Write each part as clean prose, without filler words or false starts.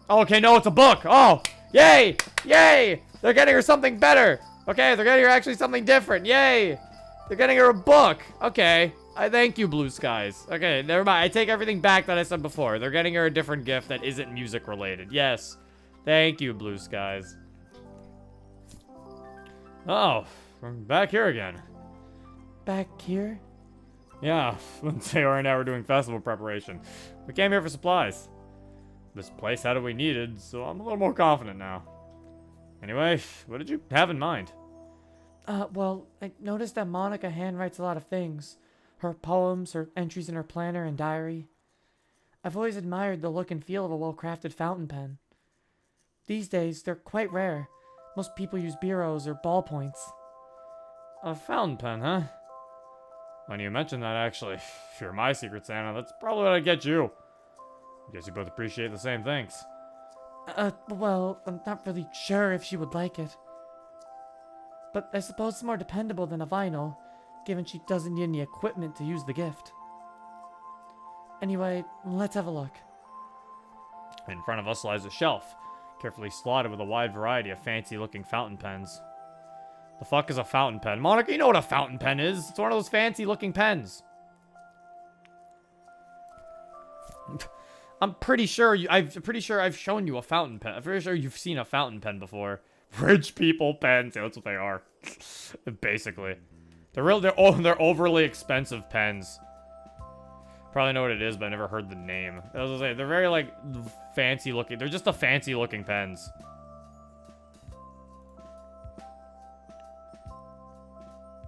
Oh, okay, no, it's a book. Oh, yay! Yay! They're getting her something better. Okay, they're getting her actually something different. Yay! They're getting her a book. Okay. I thank you, Blue Skies. Okay, never mind. I take everything back that I said before. They're getting her a different gift that isn't music related. Yes. Thank you, Blue Skies. Oh, we're back here again. Back here? Yeah, Sayori and I were doing festival preparation. We came here for supplies. This place had what we needed, so I'm a little more confident now. Anyway, what did you have in mind? Well, I noticed that Monica handwrites a lot of things. Her poems, her entries in her planner and diary. I've always admired the look and feel of a well-crafted fountain pen. These days, they're quite rare. Most people use bureaus or ballpoints. A fountain pen, huh? When you mentioned that, actually, if you're my Secret Santa, that's probably what I'd get you. Guess you both appreciate the same things. Well, I'm not really sure if she would like it. But I suppose it's more dependable than a vinyl, given she doesn't need any equipment to use the gift. Anyway, let's have a look. In front of us lies a shelf, carefully slotted with a wide variety of fancy-looking fountain pens. The fuck is a fountain pen? Monica, you know what a fountain pen is. It's one of those fancy-looking pens. I'm pretty sure I've shown you a fountain pen. I'm pretty sure you've seen a fountain pen before. Rich people pens. Yeah, that's what they are. Basically. They're overly expensive pens. Probably know what it is, but I never heard the name. I was gonna say, they're very, like, fancy looking. They're just the fancy looking pens.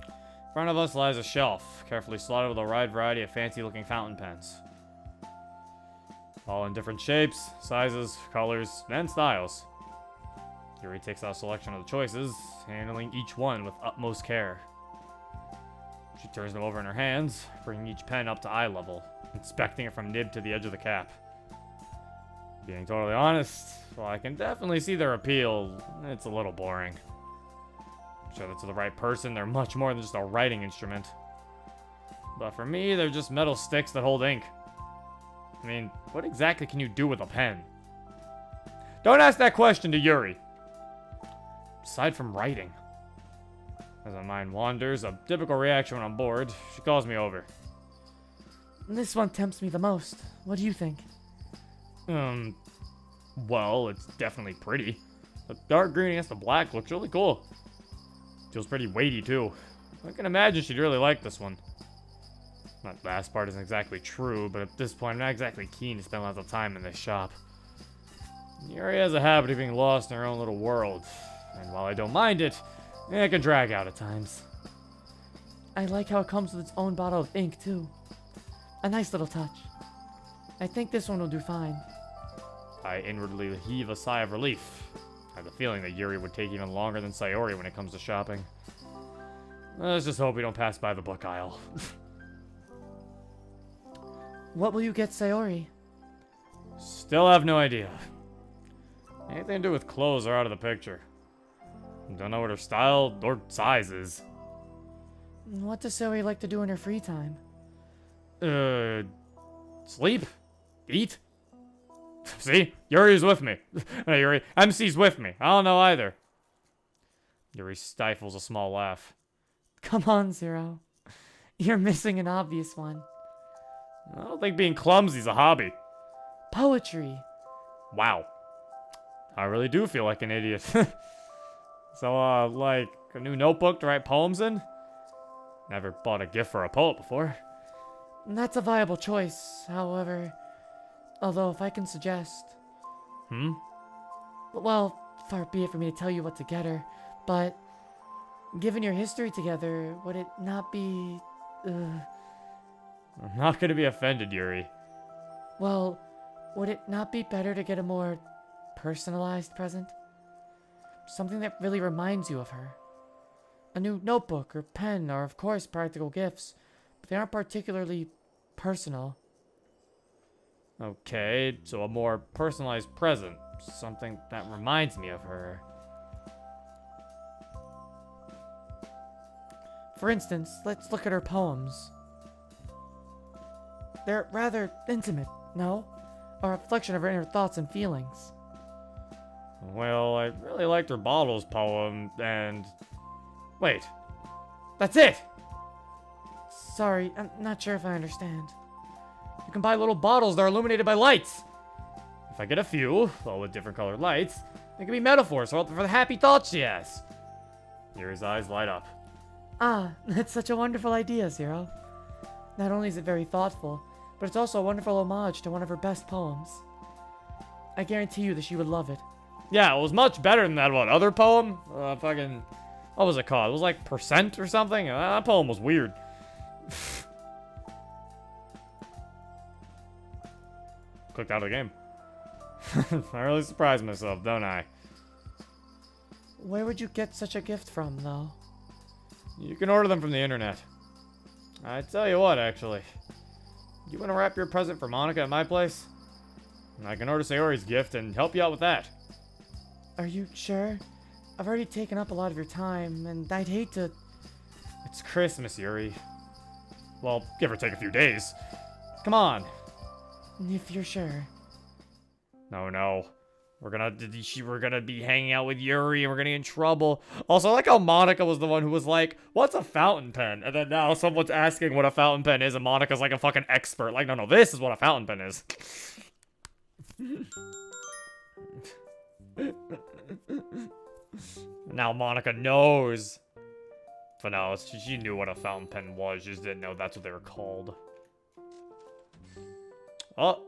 In front of us lies a shelf, carefully slotted with a wide variety of fancy looking fountain pens. All in different shapes, sizes, colors, and styles. Yuri takes out a selection of the choices, handling each one with utmost care. She turns them over in her hands, bringing each pen up to eye level, inspecting it from nib to the edge of the cap. Being totally honest, while I can definitely see their appeal, it's a little boring. Show that to the right person, they're much more than just a writing instrument. But for me, they're just metal sticks that hold ink. I mean, what exactly can you do with a pen? Don't ask that question to Yuri. Aside from writing. As my mind wanders, a typical reaction when I'm bored, she calls me over. This one tempts me the most. What do you think? Well, it's definitely pretty. The dark green against the black looks really cool. Feels pretty weighty, too. I can imagine she'd really like this one. That last part isn't exactly true, but at this point, I'm not exactly keen to spend lots of time in this shop. Yuri has a habit of being lost in her own little world, and while I don't mind it, it can drag out at times. I like how it comes with its own bottle of ink, too. A nice little touch. I think this one will do fine. I inwardly heave a sigh of relief. I have the feeling that Yuri would take even longer than Sayori when it comes to shopping. Let's just hope we don't pass by the book aisle. What will you get Sayori? Still have no idea. Anything to do with clothes are out of the picture. Don't know what her style or size is. What does Sayori like to do in her free time? Sleep? Eat? See? Yuri's with me. No, Yuri. MC's with me. I don't know either. Yuri stifles a small laugh. Come on, Zero. You're missing an obvious one. I don't think being clumsy's a hobby. Poetry. Wow. I really do feel like an idiot. So, like, a new notebook to write poems in? Never bought a gift for a poet before. That's a viable choice, however. Although, if I can suggest... Well, far be it for me to tell you what to get her, but... Given your history together, would it not be... I'm not gonna be offended, Yuri. Well, would it not be better to get a more personalized present? Something that really reminds you of her. A new notebook or pen are, of course, practical gifts, but they aren't particularly personal. Okay, so a more personalized present. Something that reminds me of her. For instance, let's look at her poems. They're rather intimate, no? A reflection of her inner thoughts and feelings. Well, I really liked her bottles poem, and... Wait. That's it! Sorry, I'm not sure if I understand. You can buy little bottles that are illuminated by lights. If I get a few, all with different colored lights, they can be metaphors for the happy thoughts she has. Yuri's eyes light up. Ah, that's such a wonderful idea, Zero. Not only is it very thoughtful, but it's also a wonderful homage to one of her best poems. I guarantee you that she would love it. Yeah, it was much better than that other poem. Fucking... What was it called? It was like Percent or something? That poem was weird. Clicked out of the game. I really surprised myself, don't I? Where would you get such a gift from, though? You can order them from the internet. I tell you what, actually. You want to wrap your present for Monica at my place? I can order Sayori's gift and help you out with that. Are you sure? I've already taken up a lot of your time, and I'd hate to... It's Christmas, Yuri. Well, give or take a few days. Come on. If you're sure. No. We're gonna be hanging out with Yuri and we're gonna get in trouble. Also, I like how Monica was the one who was like, what's a fountain pen? And then now someone's asking what a fountain pen is and Monica's like a fucking expert. Like, no, this is what a fountain pen is. Now Monica knows. But no, she knew what a fountain pen was, just didn't know that's what they were called. Oh.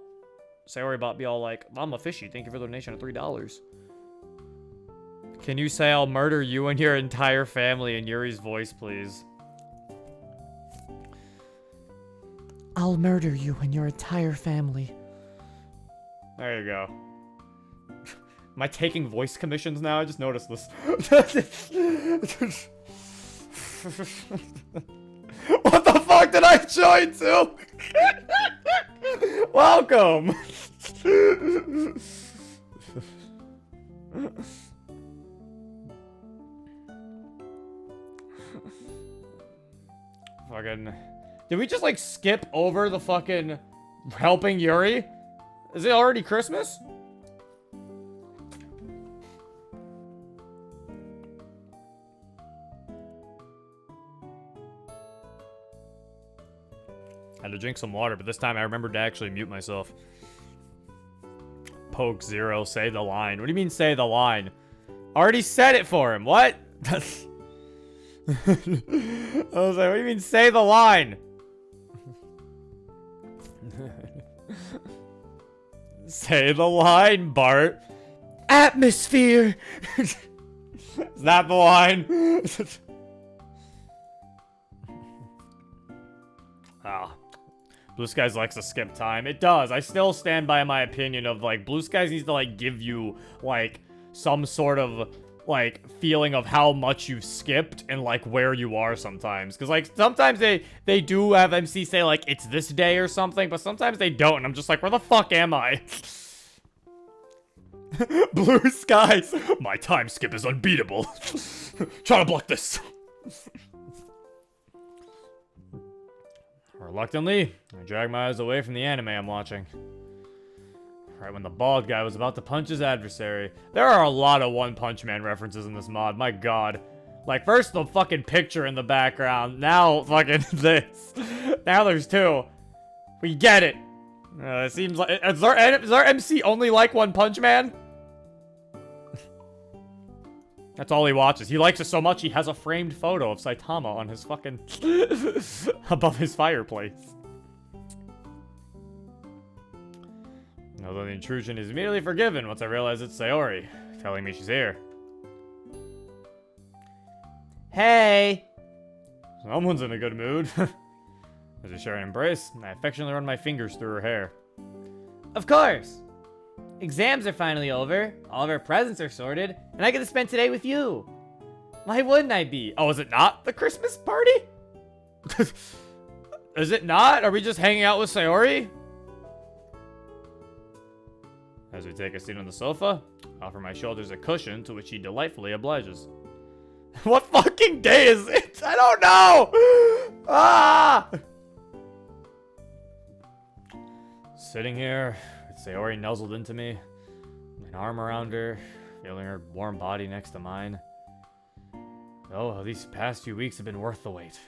Sayori bought me all like, Mama Fishy, thank you for the donation of $3. Can you say I'll murder you and your entire family in Yuri's voice, please? I'll murder you and your entire family. There you go. Am I taking voice commissions now? I just noticed this. What the fuck did I join to? Welcome! Fucking... Did we just, like, skip over the fucking helping Yuri? Is it already Christmas? Had to drink some water, but this time I remembered to actually mute myself. Poke Zero, say the line. What do you mean, say the line? Already said it for him. What? I was like, what do you mean, say the line? Say the line, Bart. Atmosphere! Is that the line? Ah. Blue Skies likes to skip time. It does. I still stand by my opinion of, like, Blue Skies needs to, like, give you, like, some sort of, like, feeling of how much you've skipped and, like, where you are sometimes. Because, like, sometimes they do have MC say, like, it's this day or something, but sometimes they don't, and I'm just like, where the fuck am I? Blue Skies. My time skip is unbeatable. Try to block this. Reluctantly, I dragged my eyes away from the anime I'm watching. Right when the bald guy was about to punch his adversary. There are a lot of One Punch Man references in this mod, my god. Like, first the fucking picture in the background, now fucking this. Now there's two. We get it. It seems like... Is our MC only like One Punch Man? That's all he watches. He likes it so much he has a framed photo of Saitama on his fucking... above his fireplace. Although the intrusion is immediately forgiven once I realize it's Sayori, telling me she's here. Hey! Someone's in a good mood. As we share an embrace, I affectionately run my fingers through her hair. Of course! Exams are finally over, all of our presents are sorted, and I get to spend today with you. Why wouldn't I be? Oh, is it not the Christmas party? Is it not? Are we just hanging out with Sayori? As we take a seat on the sofa, I offer my shoulders a cushion, to which he delightfully obliges. What fucking day is it? I don't know! Ah! Sitting here, with Sayori nuzzled into me, an arm around her, feeling her warm body next to mine. Oh, these past few weeks have been worth the wait.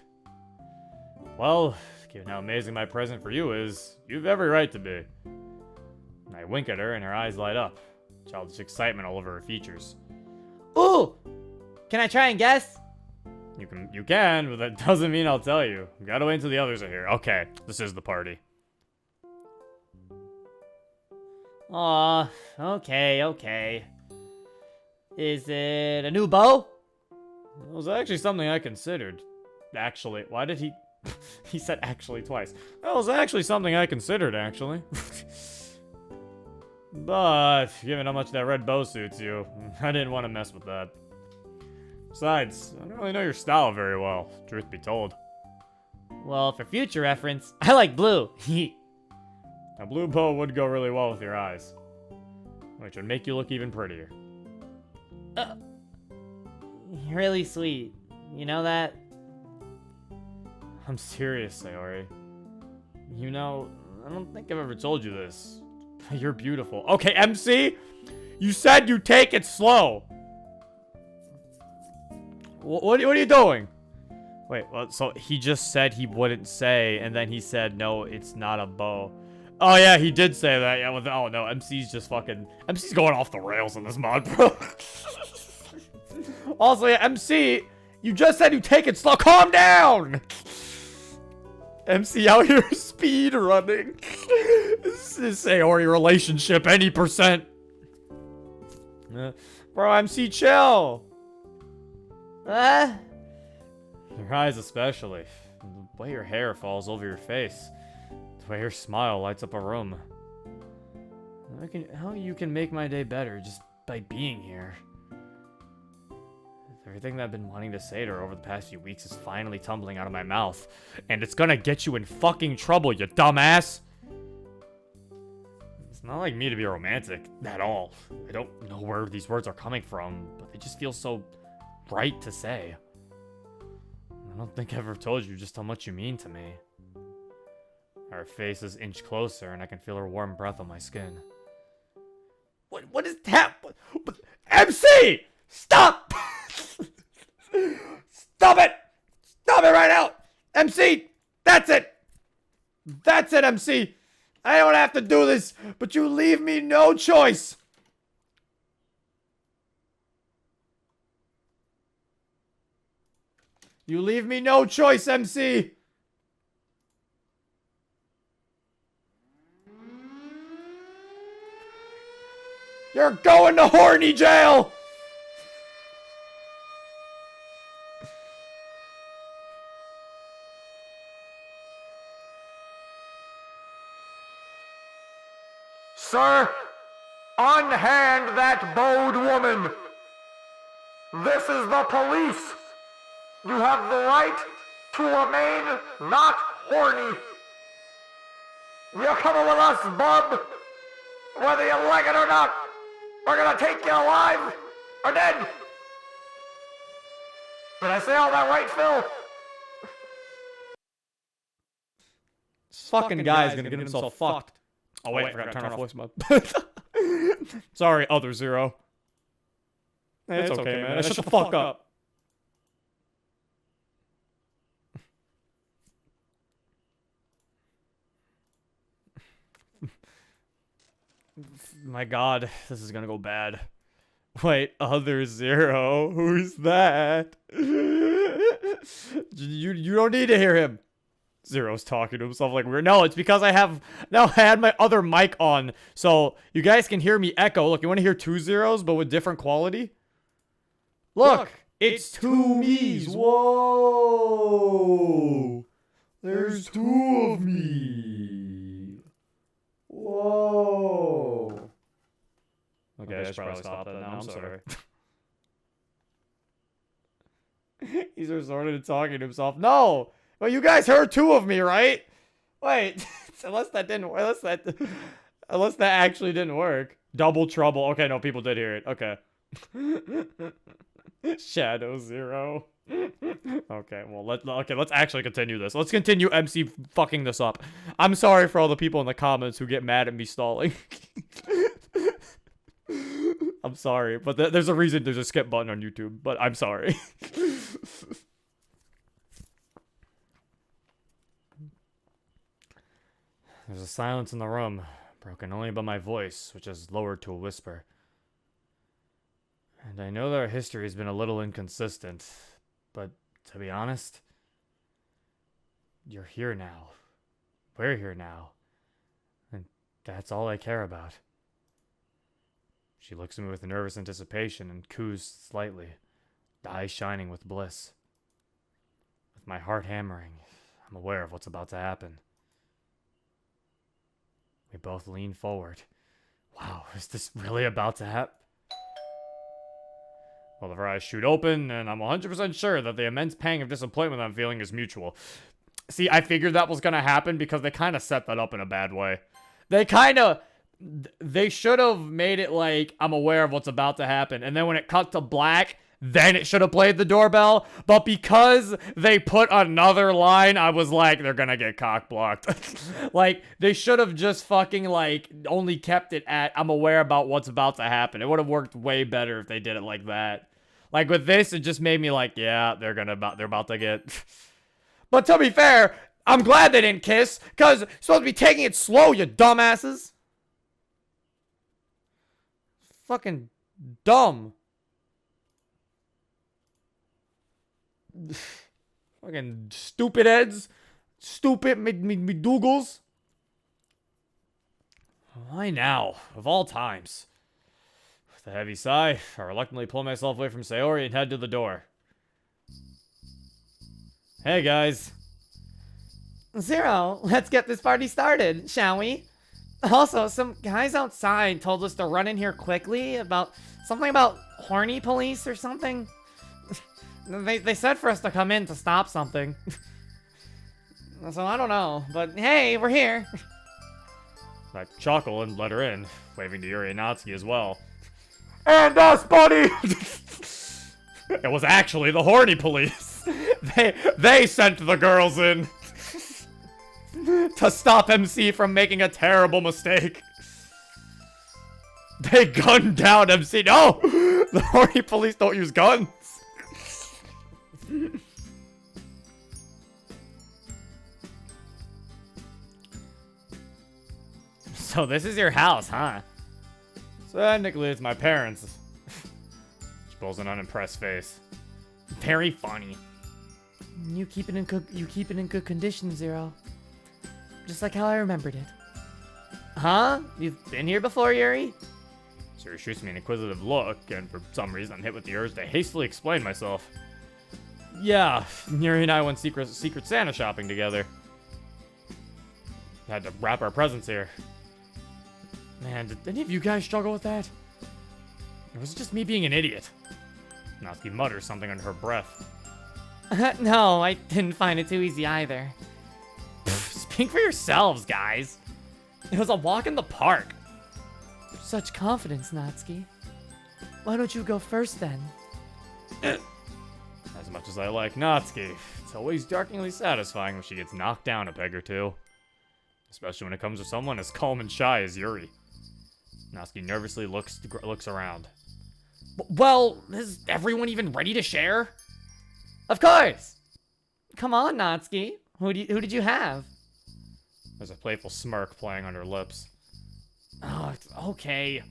Well, given how amazing my present for you is, you've every right to be. I wink at her and her eyes light up. Childish excitement all over her features. Ooh! Can I try and guess? You can, but that doesn't mean I'll tell you. Gotta wait until the others are here. Okay, this is the party. Aw, okay. Is it a new bow? It was actually something I considered. Actually, why did he... he said actually twice. That was actually something I considered, actually. But, given how much that red bow suits you, I didn't want to mess with that. Besides, I don't really know your style very well, truth be told. Well, for future reference, I like blue. A blue bow would go really well with your eyes, which would make you look even prettier. Really sweet. You know that? I'm serious, Sayori. You know, I don't think I've ever told you this. You're beautiful. Okay, MC? You said you take it slow. What are you doing? Wait, well, so he just said he wouldn't say, and then he said, no, it's not a bow. Oh, yeah, he did say that. Yeah, well, oh, no, MC's just fucking... MC's going off the rails in this mod, bro. Also, yeah, MC, you just said you take it slow. Calm down! MC out here speed running. This is Sayori relationship, any percent. Bro, MC, chill. Your eyes especially. The way your hair falls over your face. The way your smile lights up a room. How you can make my day better just by being here. Everything that I've been wanting to say to her over the past few weeks is finally tumbling out of my mouth. And it's gonna get you in fucking trouble, you dumbass! It's not like me to be romantic at all. I don't know where these words are coming from, but they just feel so right to say. I don't think I've ever told you just how much you mean to me. Our faces inch closer and I can feel her warm breath on my skin. What is that? MC! Stop! Stop it! Stop it right now! MC! That's it! That's it, MC! I don't have to do this, but you leave me no choice! You leave me no choice, MC! You're going to horny jail! Sir, unhand that bowed woman. This is the police. You have the right to remain not horny. You're coming with us, bub. Whether you like it or not, we're gonna take you alive or dead. Did I say all that right, Phil? This fucking guy's gonna get himself fucked. Oh wait, I forgot to turn off voice mode. Sorry, other Zero. Hey, it's okay, man. Shut the fuck up. My god, this is gonna go bad. Wait, other Zero? Who's that? You don't need to hear him. Zero's talking to himself like weird. No, it's because I had my other mic on, so you guys can hear me echo. Look, you want to hear two zeros, but with different quality? Look, it's two me's. Whoa! There's two of me. Whoa! Okay, I should probably stop that now. I'm sorry. He's resorted to talking to himself. No! Well, you guys heard two of me, right? Wait, unless that actually didn't work. Double trouble. Okay, no, people did hear it. Okay. Shadow Zero. Okay, well, let's actually continue this. Let's continue MC fucking this up. I'm sorry for all the people in the comments who get mad at me stalling. I'm sorry, but there's a reason there's a skip button on YouTube, but I'm sorry. There's a silence in the room, broken only by my voice, which is lowered to a whisper. And I know that our history has been a little inconsistent, but to be honest, you're here now. We're here now. And that's all I care about. She looks at me with nervous anticipation and coos slightly, eyes shining with bliss. With my heart hammering, I'm aware of what's about to happen. We both lean forward. Wow, is this really about to happen? Well, her eyes shoot open, and I'm 100% sure that the immense pang of disappointment I'm feeling is mutual. See, I figured that was gonna happen because they kind of set that up in a bad way. They should have made it like, I'm aware of what's about to happen, and then when it cut to black, then it should have played the doorbell, but because they put another line, I was like, they're gonna get cock-blocked. Like, they should have just fucking, like, only kept it at, I'm aware about what's about to happen. It would have worked way better if they did it like that. Like, with this, it just made me like, yeah, they're about to get... But to be fair, I'm glad they didn't kiss, because you're supposed to be taking it slow, you dumbasses. Fucking dumb. Fucking stupid heads. Stupid McDougalls. Why now? Of all times. With a heavy sigh, I reluctantly pull myself away from Sayori and head to the door. Hey guys. Zero, let's get this party started, shall we? Also, some guys outside told us to run in here quickly about something about horny police or something. They said for us to come in to stop something. So I don't know, but hey, we're here. I chuckle and let her in, waving to Yuri and Natsuki as well. And us, buddy! It was actually the horny police. They sent the girls in to stop MC from making a terrible mistake. They gunned down MC. No! The horny police don't use guns. So this is your house, huh? So technically it's my parents'. She pulls an unimpressed face. Very funny. You keep it in good condition, Zero. Just like how I remembered it. Huh? You've been here before, Yuri? Siri shoots me an inquisitive look, and for some reason I'm hit with the urge to hastily explain myself. Yeah, Yuri and I went Secret Santa shopping together. Had to wrap our presents here. Man, did any of you guys struggle with that? It was just me being an idiot. Natsuki mutters something under her breath. No, I didn't find it too easy either. Speak for yourselves, guys. It was a walk in the park. Such confidence, Natsuki. Why don't you go first then? As much as I like Natsuki, it's always darkingly satisfying when she gets knocked down a peg or two. Especially when it comes to someone as calm and shy as Yuri. Natsuki nervously looks around. Well, is everyone even ready to share? Of course! Come on, Natsuki. Who did you have? There's a playful smirk playing on her lips. Oh, it's okay.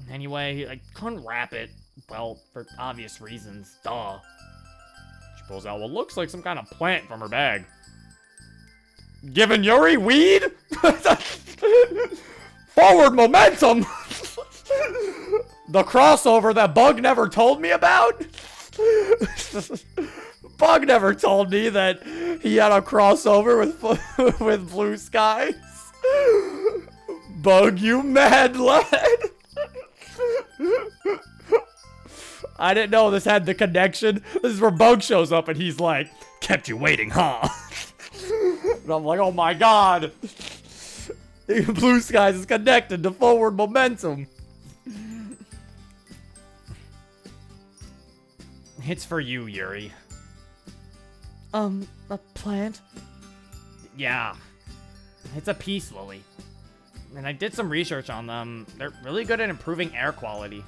Anyway, I couldn't wrap it. Well, for obvious reasons. Duh. She pulls out what looks like some kind of plant from her bag. Giving Yuri weed? Forward momentum! The crossover that Bug never told me about? Bug never told me that he had a crossover with Blue Skies. Bug, you mad lad. I didn't know this had the connection. This is where Bug shows up and he's like, kept you waiting, huh? And I'm like, oh my god. Blue Skies is connected to forward momentum. It's for you, Yuri. A plant? Yeah. It's a peace lily. and I did some research on them. They're really good at improving air quality.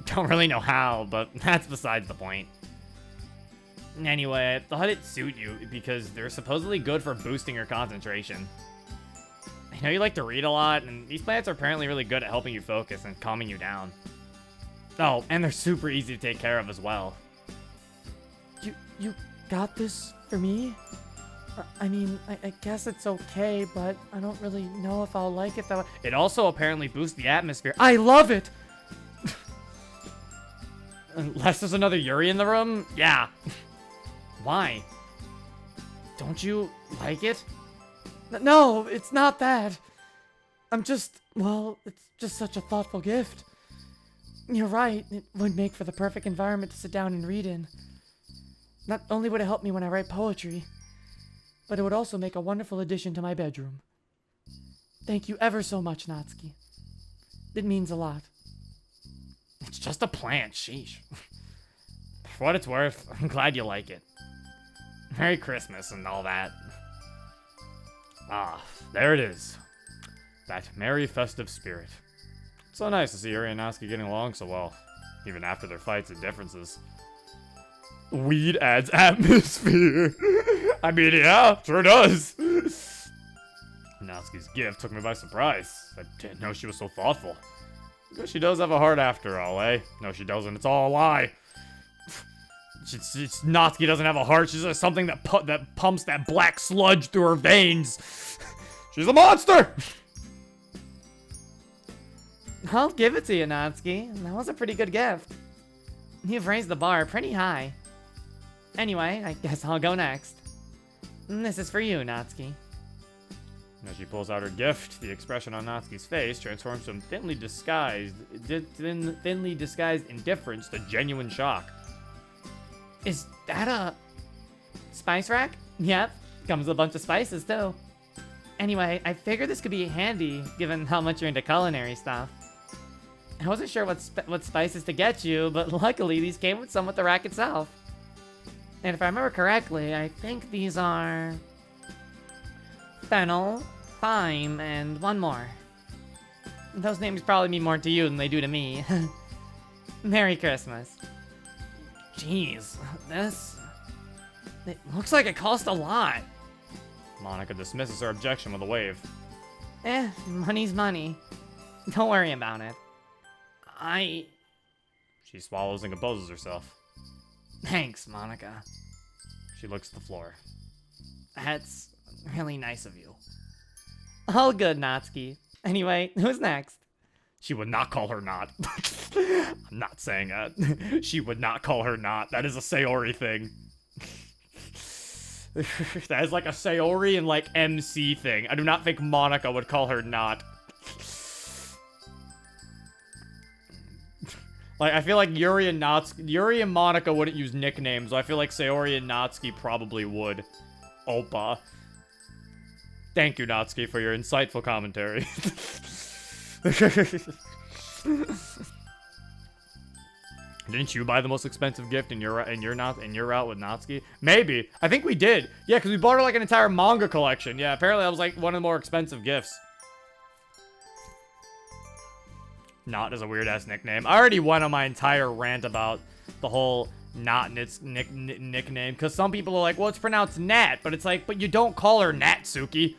Don't really know how, but that's besides the point. Anyway, I thought it'd suit you because they're supposedly good for boosting your concentration. I know you like to read a lot, and these plants are apparently really good at helping you focus and calming you down. Oh, and they're super easy to take care of as well. You got this for me? I mean, I guess it's okay, but I don't really know if I'll like it though. It also apparently boosts the atmosphere. I love it! Unless there's another Yuri in the room? Yeah. Why? Don't you like it? No, it's not that. I'm just, well, it's just such a thoughtful gift. You're right, it would make for the perfect environment to sit down and read in. Not only would it help me when I write poetry, but it would also make a wonderful addition to my bedroom. Thank you ever so much, Natsuki. It means a lot. It's just a plant, sheesh. For what it's worth, I'm glad you like it. Merry Christmas and all that. Ah, there it is. That merry festive spirit. It's so nice to see Yuri and Natsuki getting along so well, even after their fights and differences. Weed adds atmosphere. I mean, yeah, sure does. Natsuki's gift took me by surprise. I didn't know she was so thoughtful. Guess she does have a heart after all, eh? No, she doesn't. It's all a lie. Natsuki doesn't have a heart. She's just something that pumps that black sludge through her veins. She's a monster! I'll give it to you, Natsuki. That was a pretty good gift. You've raised the bar pretty high. Anyway, I guess I'll go next. This is for you, Natsuki. As she pulls out her gift, the expression on Natsuki's face transforms from thinly disguised indifference to genuine shock. Is that a spice rack? Yep, comes with a bunch of spices too. Anyway, I figured this could be handy given how much you're into culinary stuff. I wasn't sure what spices to get you, but luckily these came with some with the rack itself. And if I remember correctly, I think these are fennel, thyme, and one more. Those names probably mean more to you than they do to me. Merry Christmas. Jeez, it looks like it cost a lot. Monica dismisses her objection with a wave. Money's money. Don't worry about it. She swallows and composes herself. Thanks, Monica. She looks at the floor. That's really nice of you. All good, Natsuki. Anyway, who's next? She would not call her not. I'm not saying that. She would not call her not. That is a Sayori thing. That is like a Sayori and like MC thing. I do not think Monica would call her not. Like, I feel like Yuri and Monica wouldn't use nicknames, so I feel like Sayori and Natsuki probably would. Oppa. Thank you, Natsuki, for your insightful commentary. Didn't you buy the most expensive gift in your route with Natsuki? Maybe. I think we did. Yeah, because we bought her like an entire manga collection. Yeah, apparently that was like one of the more expensive gifts. Not as a weird ass nickname. I already went on my entire rant about the whole not nickname, because some people are like, well, it's pronounced Nat, but it's like, but you don't call her Natsuki.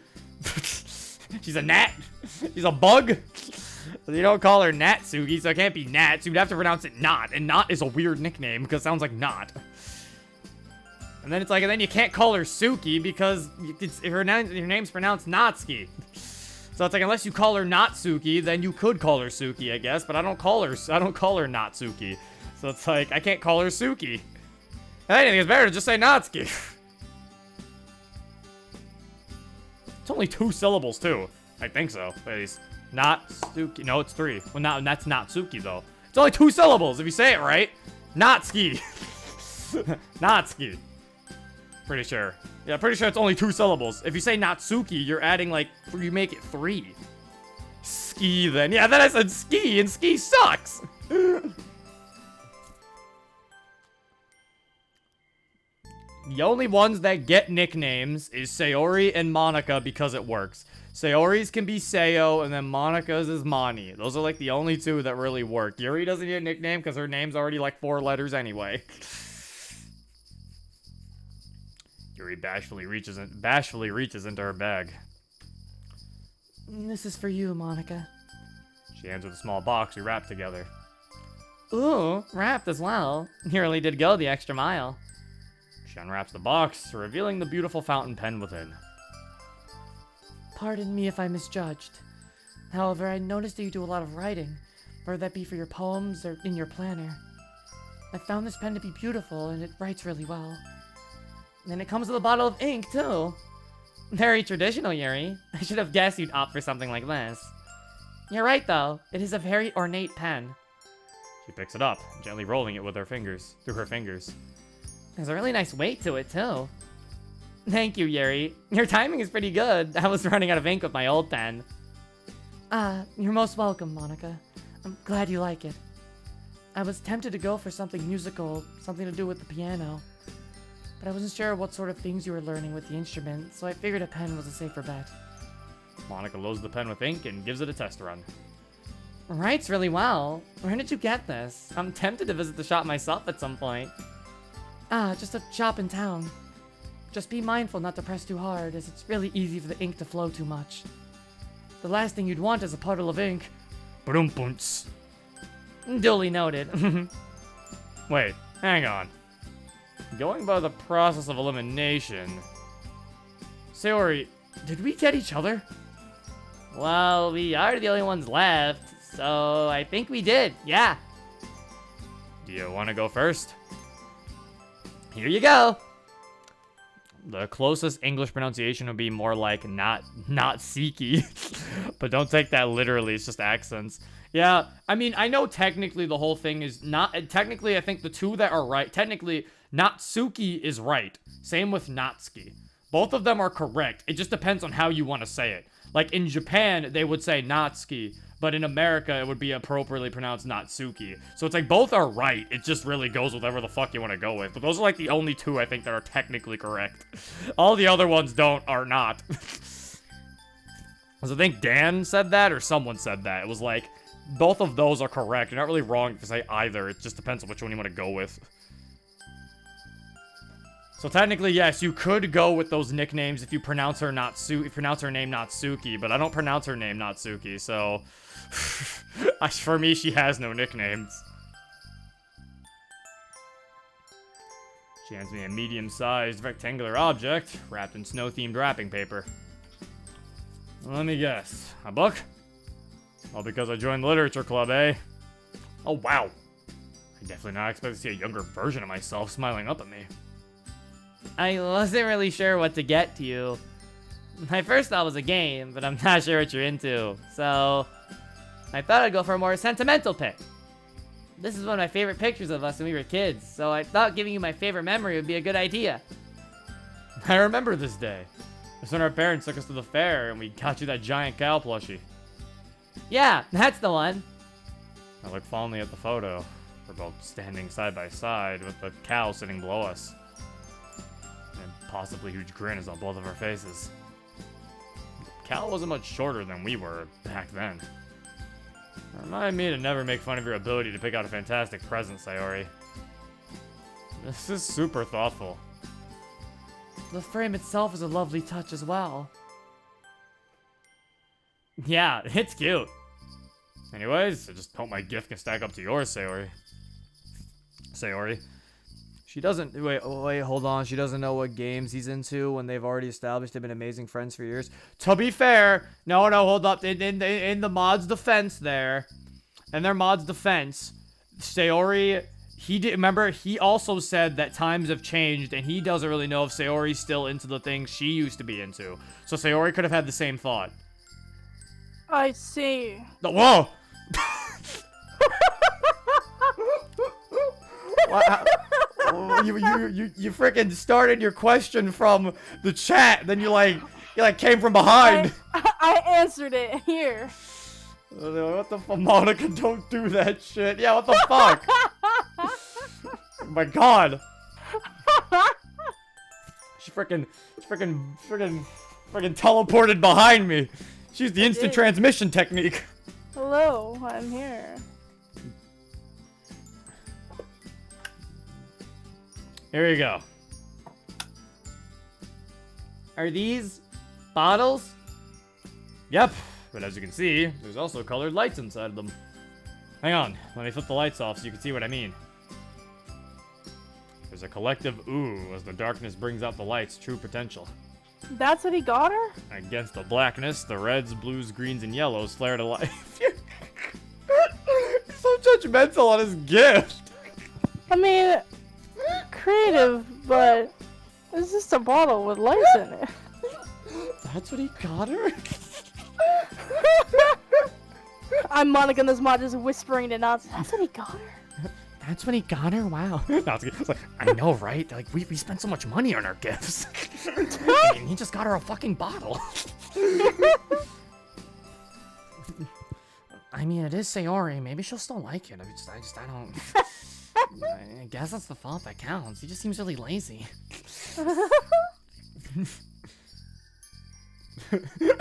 She's a gnat. She's a bug. You don't call her Natsuki, so it can't be Nat. So you'd have to pronounce it Not, and Not is a weird nickname because it sounds like Not. And then it's like, and then you can't call her Suki because her name's pronounced Natsuki. So it's like, unless you call her Natsuki, then you could call her Suki, I guess. But I don't call her Natsuki. So it's like, I can't call her Suki. If anything, it's better to just say Natsuki. It's only 2 syllables, too. I think so, at least. Natsuki. No, it's 3. Well, that's Natsuki, though. It's only 2 syllables, if you say it right. Natsuki. Natsuki. Pretty sure. Yeah, pretty sure it's only 2 syllables. If you say Natsuki, you're adding, like, you make it 3. Ski, then. Yeah, then I said ski, and ski sucks. The only ones that get nicknames is Sayori and Monica because it works. Sayori's can be Sayo, and then Monica's is Mani. Those are like the only two that really work. Yuri doesn't need a nickname because her name's already like 4 letters anyway. Yuri bashfully reaches into her bag. This is for you, Monica. She hands her the small box we wrapped together. Ooh, wrapped as well. You really did go the extra mile. She unwraps the box, revealing the beautiful fountain pen within. Pardon me if I misjudged. However, I noticed that you do a lot of writing, whether that be for your poems or in your planner. I found this pen to be beautiful, and it writes really well. And it comes with a bottle of ink, too. Very traditional, Yuri. I should have guessed you'd opt for something like this. You're right, though. It is a very ornate pen. She picks it up, gently rolling it with her fingers, through her fingers. There's a really nice weight to it, too. Thank you, Yuri. Your timing is pretty good. I was running out of ink with my old pen. You're most welcome, Monica. I'm glad you like it. I was tempted to go for something musical, something to do with the piano. But I wasn't sure what sort of things you were learning with the instrument, so I figured a pen was a safer bet. Monica loads the pen with ink and gives it a test run. Writes really well. Where did you get this? I'm tempted to visit the shop myself at some point. Just a shop in town. Just be mindful not to press too hard, as it's really easy for the ink to flow too much. The last thing you'd want is a puddle of ink. Broompunts. Duly noted. Wait, hang on. Going by the process of elimination... Sayori, did we get each other? Well, we are the only ones left, so I think we did, yeah. Do you want to go first? Here you go. The closest English pronunciation would be more like not Siki. But don't take that literally, it's just accents. Yeah, I mean, I know technically the whole thing is not... Technically, I think the two that are right... Technically, Natsuki is right. Same with Natsuki. Both of them are correct. It just depends on how you want to say it. Like, in Japan, they would say Natsuki. But in America, it would be appropriately pronounced Natsuki. So it's like, both are right. It just really goes with whatever the fuck you want to go with. But those are like the only two I think that are technically correct. All the other ones are not. Because I think Dan said that, or someone said that. It was like, both of those are correct. You're not really wrong to say either. It just depends on which one you want to go with. So technically, yes, you could go with those nicknames if you pronounce her name Natsuki, but I don't pronounce her name Natsuki, so for me, she has no nicknames. She hands me a medium-sized rectangular object wrapped in snow-themed wrapping paper. Let me guess, a book? All because I joined the literature club, eh? Oh, wow. I definitely not expect to see a younger version of myself smiling up at me. I wasn't really sure what to get to you. My first thought was a game, but I'm not sure what you're into, so I thought I'd go for a more sentimental pick. This is one of my favorite pictures of us when we were kids, so I thought giving you my favorite memory would be a good idea. I remember this day. It's when our parents took us to the fair and we got you that giant cow plushie. Yeah, that's the one. I look fondly at the photo. We're both standing side by side with the cow sitting below us. And possibly huge grin is on both of our faces. Cal wasn't much shorter than we were back then. Remind me to never make fun of your ability to pick out a fantastic present, Sayori. This is super thoughtful. The frame itself is a lovely touch as well. Yeah, it's cute. Anyways, I just hope my gift can stack up to yours, Sayori. She doesn't... Wait, hold on. She doesn't know what games he's into when they've already established they've been amazing friends for years. To be fair... No, hold up. In the mod's defense there... In their mod's defense... Sayori... Remember, he also said that times have changed, and he doesn't really know if Sayori's still into the things she used to be into. So Sayori could have had the same thought. I see. Whoa! You freaking started your question from the chat, then you came from behind. I answered it here. What the fuck, Monica? Don't do that shit. Yeah, what the fuck? Oh my god. She freaking teleported behind me. She used the instant transmission technique. Hello, I'm here. Here you go. Are these bottles? Yep, but as you can see, there's also colored lights inside of them. Hang on, let me flip the lights off so you can see what I mean. There's a collective ooh as the darkness brings out the light's true potential. That's what he got her? Against the blackness, the reds, blues, greens, and yellows flare to life. He's so judgmental on his gift. I mean, creative, but it's just a bottle with lights in it. That's what he got her? I'm Monica in this mod just whispering to Nazi. That's what he got her? That's what he got her? Wow. It's like, I know, right? Like, we spent so much money on our gifts. I mean, he just got her a fucking bottle. I mean, it is Sayori. Maybe she'll still like it. I don't... I guess that's the fault that counts. He just seems really lazy. And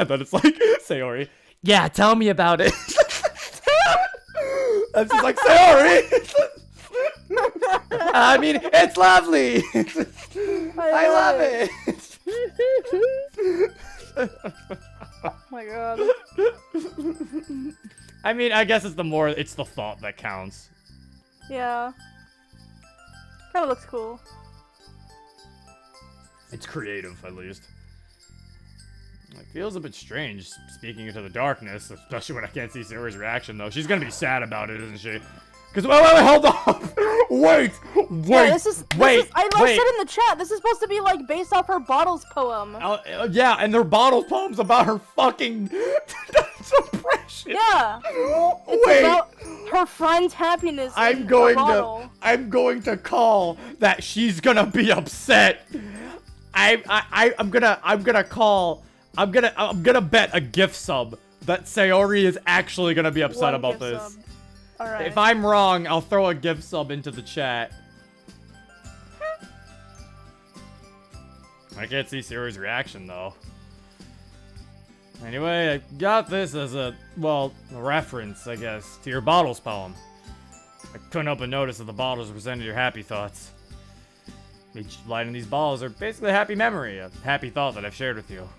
then it's like, Sayori. Yeah, tell me about it. And she's like, Sayori! I mean, it's lovely! I love it! Oh my god. I mean, I guess it's the thought that counts. Yeah. Kinda looks cool. It's creative, at least. It feels a bit strange speaking into the darkness, especially when I can't see Sayori's reaction, though. She's gonna be sad about it, isn't she? Because, wait, hold on! Wait! Yeah, I said in the chat, this is supposed to be, like, based off her Bottles poem. Yeah, and their Bottles poem's about her fucking depression. Yeah! It's about her friend's happiness I'm in going a bottle. to call that she's gonna be upset. I'm gonna bet a gift sub that Sayori is actually gonna be upset about this. Alright. If I'm wrong, I'll throw a gift sub into the chat. I can't see Sayori's reaction though. Anyway, I got this as a reference, I guess, to your Bottles poem. I couldn't help but notice that the bottles represented your happy thoughts. Each light in these bottles are basically a happy memory, a happy thought that I've shared with you.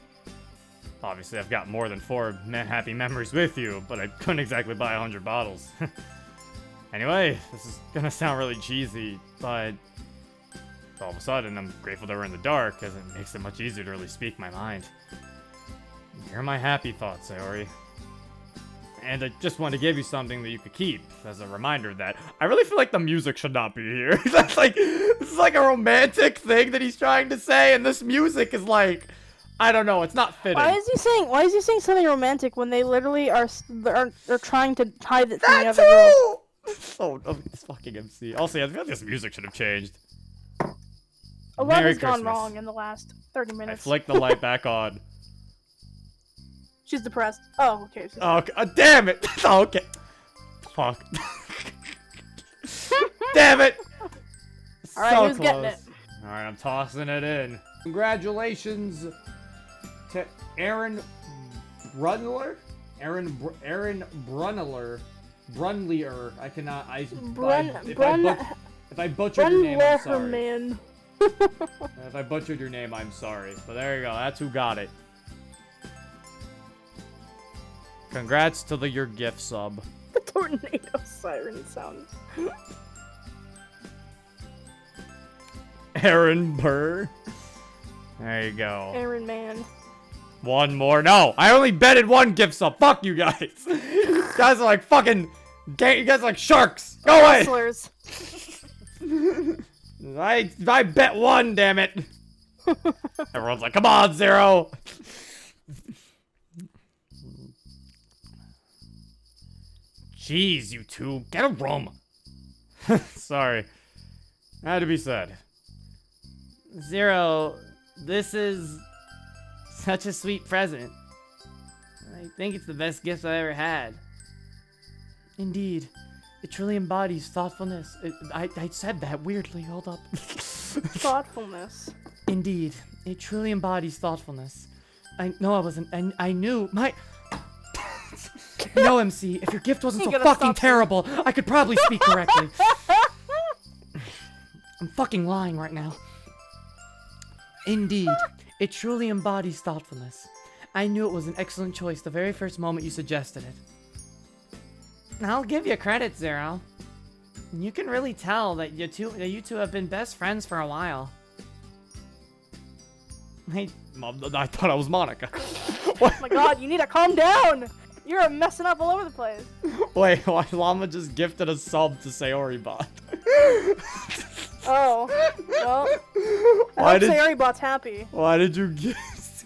Obviously, I've got more than 4 happy memories with you, but I couldn't exactly buy 100 bottles. Anyway, this is gonna sound really cheesy, but all of a sudden, I'm grateful that we're in the dark, as it makes it much easier to really speak my mind. You're my happy thoughts, Sayori. And I just wanted to give you something that you could keep as a reminder that I really feel like the music should not be here. That's like, this is like a romantic thing that he's trying to say, and this music is like, I don't know, it's not fitting. Why is he saying something romantic when they literally are trying to hide it from the other girls? Oh, this fucking MC. Also, I feel like this music should have changed. A lot has gone wrong in the last 30 I minutes. flicked the light back on. She's depressed. Oh, okay. Oh, okay. Damn it! Oh, okay. Fuck. Damn it! Alright, So who's getting it? Alright, I'm tossing it in. Congratulations to Aaron Brunler? Aaron Brunlier. I cannot. If I butchered your name, I'm sorry. Man. If I butchered your name, I'm sorry. But there you go. That's who got it. Congrats to your gift sub. The tornado siren sound. Aaron Burr. There you go. Aaron Man. One more. No, I only betted one gift sub. Fuck you guys. You guys are like fucking. You guys are like sharks. Go away. Wrestlers. I bet one. Damn it. Everyone's like, come on, Zero. Jeez, you two, get a room. Sorry, had to be said. Zero, this is such a sweet present. I think it's the best gift I ever had. Indeed, it truly embodies thoughtfulness. I said that weirdly, hold up. Thoughtfulness. Indeed, it truly embodies thoughtfulness. I know I wasn't, and I knew my... No, MC, if your gift wasn't so fucking terrible, I could probably speak correctly. I'm fucking lying right now. Indeed, it truly embodies thoughtfulness. I knew it was an excellent choice the very first moment you suggested it. I'll give you credit, Zero. You can really tell that you two have been best friends for a while. I thought I was Monica. Oh my god, you need to calm down! You're messing up all over the place. Wait, why Llama just gifted a sub to Sayori Bot? Oh, well, Why I hope did- Sayori Bot's happy. Why did you give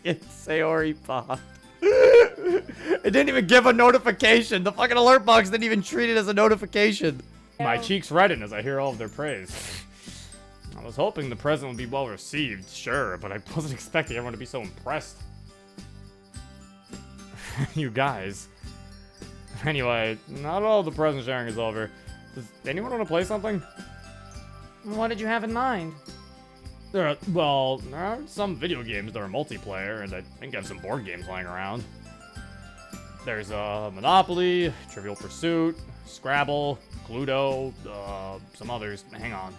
Sayori Bot? It didn't even give a notification. The fucking alert box didn't even treat it as a notification. My Yeah. cheeks redden as I hear all of their praise. I was hoping the present would be well received, sure, but I wasn't expecting everyone to be so impressed. You guys. Anyway, not all the present sharing is over. Does anyone want to play something? What did you have in mind? There are some video games that are multiplayer, and I think I have some board games lying around. There's Monopoly, Trivial Pursuit, Scrabble, Cluedo, some others. Hang on.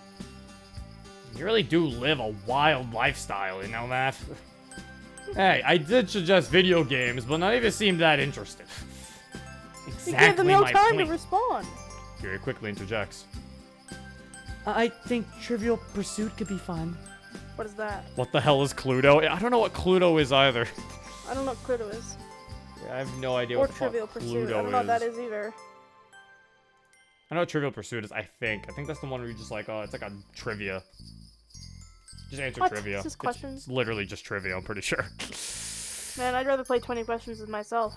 You really do live a wild lifestyle, you know that? Hey, I did suggest video games, but none of you seemed that interested. You Exactly gave them no my time point. to respond. Fury quickly interjects. I think Trivial Pursuit could be fun. What is that? What the hell is Cluedo? I don't know what Cluedo is either. I don't know what Cluedo is. I have no idea Or what the fuck Trivial Pursuit. Cluedo I don't know what that is. is either. I know what Trivial Pursuit is, I think. I think that's the one where you just like, it's like a trivia. Just answer What? trivia. It's just questions? It's literally just trivia, I'm pretty sure. Man, I'd rather play 20 questions with myself.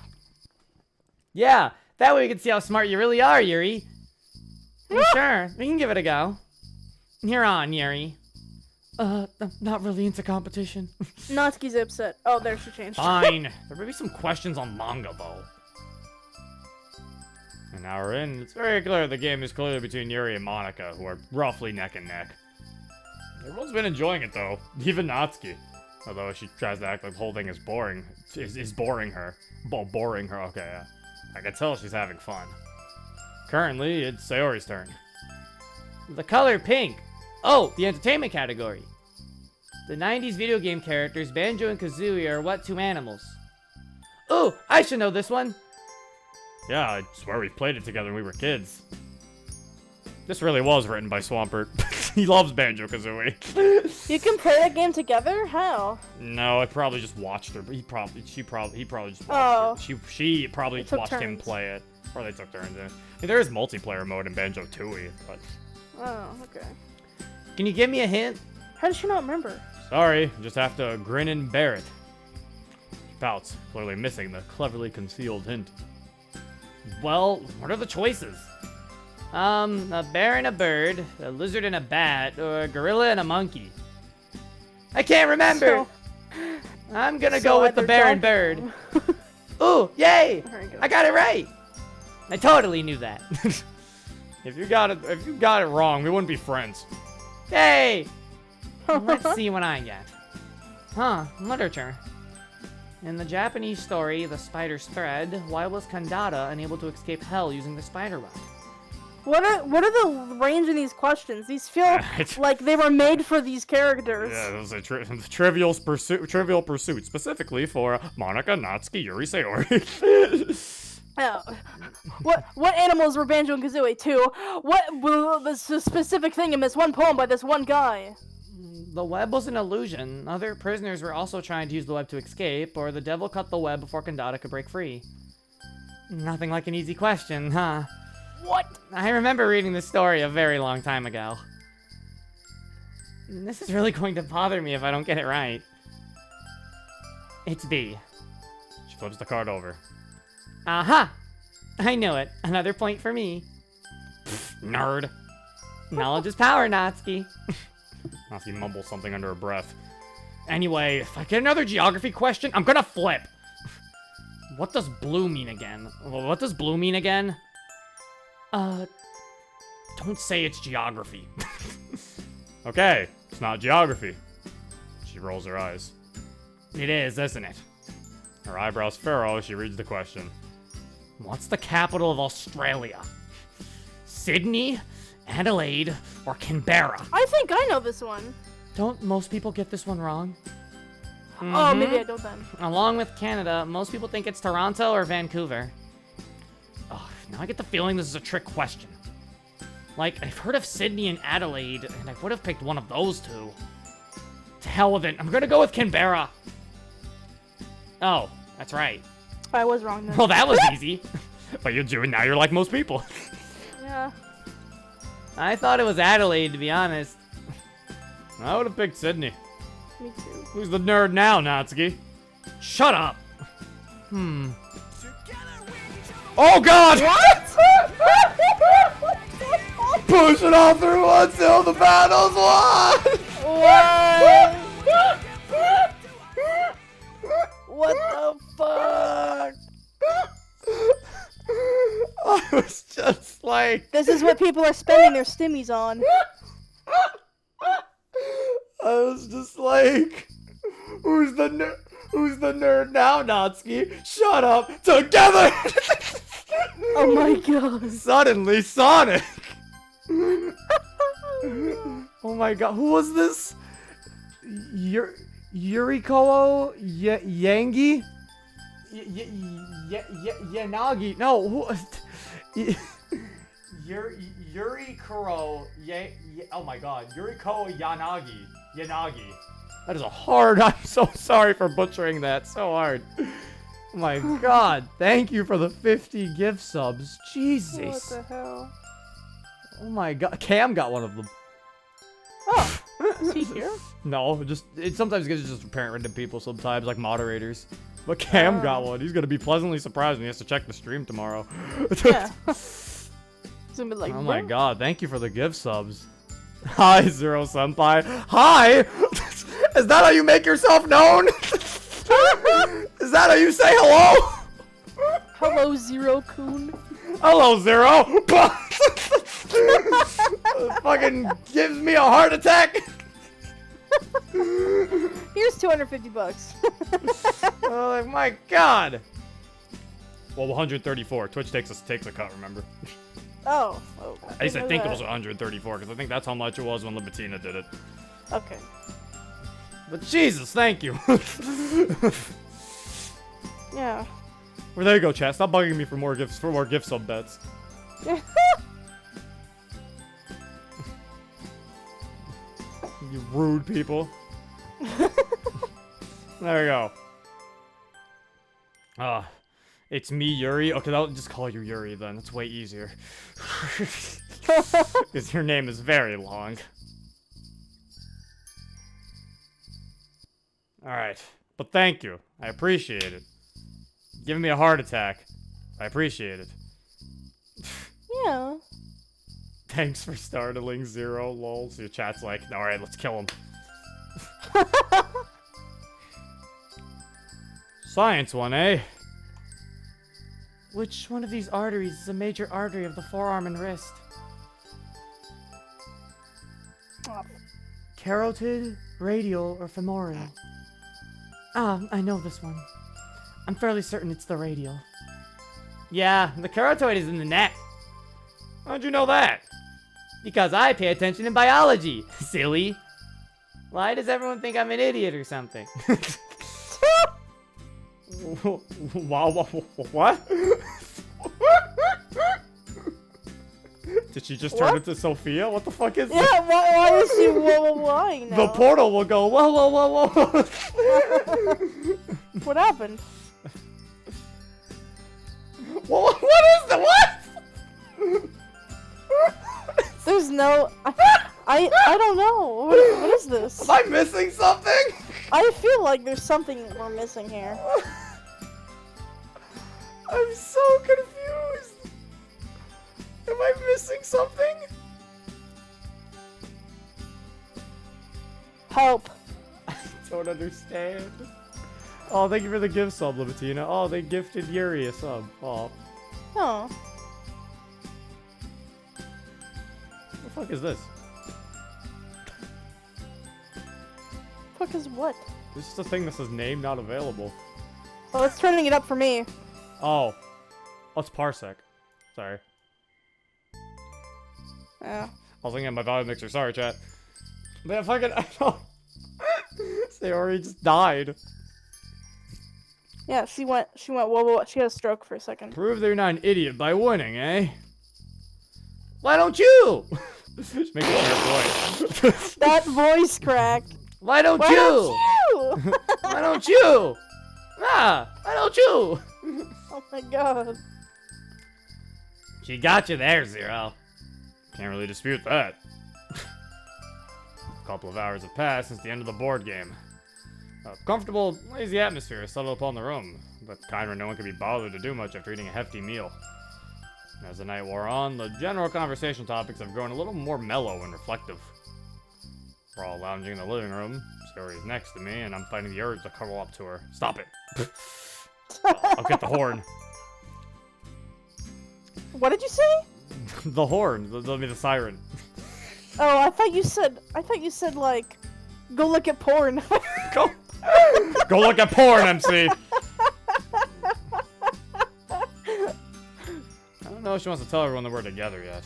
Yeah, that way we can see how smart you really are, Yuri. Sure, we can give it a go. You're on, Yuri. I'm not really into competition. Natsuki's upset. Oh, there she changed. Fine. There may be some questions on manga, though. An hour in, it's very clear the game is clearly between Yuri and Monica, who are roughly neck and neck. Everyone's been enjoying it, though. Even Natsuki. Although she tries to act like the whole thing is boring. Is boring her. Boring her, okay, yeah. I can tell she's having fun. Currently, it's Sayori's turn. The color pink. Oh, the entertainment category. The 90s video game characters Banjo and Kazooie are what two animals? Oh, I should know this one. Yeah, I swear we played it together when we were kids. This really was written by Swampert. He loves Banjo-Kazooie. You can play that game together? How? No, I probably just watched her, but he probably just watched Oh. her. She probably They took watched him turns. play it. Or they took turns in it. I mean, there is multiplayer mode in Banjo-Tooie, but Oh, okay. Can you give me a hint? How does she not remember? sorry, just have to grin and bear it. She pouts, clearly missing the cleverly concealed hint. Well, what are the choices? A bear and a bird, a lizard and a bat, or a gorilla and a monkey. I can't remember. I'm gonna go with the either bear and Donkey bird. Kong- Ooh, yay! There you go. I got it right. I totally knew that. If you got it wrong, we wouldn't be friends. Yay! Let's see what I get. Huh, literature. In the Japanese story, The Spider's Thread, why was Kandata unable to escape hell using the spider web? What are the range of these questions? These feel It's- like they were made for these characters. Yeah, it was a trivial pursuit, specifically for Monica, Natsuki, Yuri, Sayori. Oh. What animals were Banjo and Kazooie? Two. What was the specific thing in this one poem by this one guy? The web was an illusion. Other prisoners were also trying to use the web to escape, or the devil cut the web before Kandata could break free. Nothing like an easy question, huh? What? I remember reading this story a very long time ago. This is really going to bother me if I don't get it right. It's B. She flips the card over. Aha! I knew it. Another point for me. Nerd. Knowledge is power, Natsuki. Natsuki mumbles something under her breath. Anyway, if I get another geography question, I'm gonna flip. What does blue mean again? What does blue mean again? Don't say it's geography. Okay, it's not geography. She rolls her eyes. It is, isn't it? Her eyebrows furrow, she reads the question. What's the capital of Australia? Sydney, Adelaide, or Canberra? I think I know this one. Don't most people get this one wrong? Oh, maybe I don't then. Along with Canada, most people think it's Toronto or Vancouver. Oh, now I get the feeling this is a trick question. Like, I've heard of Sydney and Adelaide, and I would have picked one of those two. To hell with it, I'm gonna go with Canberra. Oh, that's right. I was wrong then. Well, that was easy. But you're Jew, and now you're like most people. Yeah. I thought it was Adelaide, to be honest. I would have picked Sydney. Me too. Who's the nerd now, Natsuki? Shut up! Oh god! What? Push it all through until the battle's won! What? What the fuck? I was just like... This is what people are spending their stimmies on. I was just like... Who's the nerd now, Natsuki? Shut up! Together! Oh my god. Suddenly, Sonic! Oh my god, who was this? Yuriko Yangi? Yanagi? No, who? Yurikuro. Oh my god, Yuriko Yanagi. That is a hard. I'm so sorry for butchering that. So hard. Oh my god, thank you for the 50 gift subs. Jesus. What the hell? Oh my god, Cam got one of them. Oh, is he here? No, it sometimes gets just apparent random people sometimes, like moderators. But Cam got one. He's gonna be pleasantly surprised when he has to check the stream tomorrow. Yeah. It's gonna be like, Oh my what? god, thank you for the gift subs. Hi, Zero Senpai. Hi! Is that how you make yourself known? Is that how you say hello? Hello, Zero Kun. Hello, Zero! Fucking gives me a heart attack! Here's 250 bucks. Oh my god! Well, 134. Twitch takes a cut, remember? Oh. At least I know think it that. was 134, because I think that's how much it was when Libatina did it. Okay. But Jesus, thank you! Yeah. Well, there you go, chat. Stop bugging me for more gift sub bets. You rude people. There we go. It's me, Yuri. Okay, I'll just call you Yuri then. It's way easier. Because your name is very long. Alright. But thank you. I appreciate it. Giving me a heart attack. I appreciate it. Yeah. Thanks for startling Zero, lol. So your chat's like, alright, let's kill him. Science one, eh? Which one of these arteries is a major artery of the forearm and wrist? Oh. Carotid, radial, or femoral? Ah, I know this one. I'm fairly certain it's the radial. Yeah, the carotid is in the neck. How'd you know that? Because I pay attention in biology, silly. Why does everyone think I'm an idiot or something? Wow, what? Did she just turn What? into Sophia? What the fuck is Yeah, this? why is she lying now? The portal will go, whoa, whoa, whoa, whoa. What happened? What is that? What? There's no... I don't know. What is this? Am I missing something? I feel like there's something we're missing here. I'm so confused. Am I missing something? Help. I don't understand. Oh, thank you for the gift sub, Libatina. Oh, they gifted Yuri a sub. Oh. Oh. What the fuck is this? Fuck fuck is what? This is a thing that says name not available. Oh, it's turning it up for me. Oh. Oh, it's Parsec. Sorry. Yeah. I was looking at my volume mixer. Sorry, chat. Man, fucking... I know. Sayori just died. Yeah, she went, whoa, whoa, whoa. She had a stroke for a second. Prove that you're not an idiot by winning, eh? Why don't you? Just make it your voice. That voice crack. Why don't Why you? don't you? Why don't you? Ah, why don't you? Oh my god. She got you there, Zero. Can't really dispute that. A couple of hours have passed since the end of the board game. A comfortable, lazy atmosphere settled upon the room, but kind where no one could be bothered to do much after eating a hefty meal. As the night wore on, the general conversation topics have grown a little more mellow and reflective. We're all lounging in the living room. Sayori is next to me, and I'm fighting the urge to cuddle up to her. Stop it. I'll get the horn. What did you say? The horn. The siren. Oh, I thought you said like, go look at porn. Go look at porn, MC. I don't know if she wants to tell everyone that we're together yet.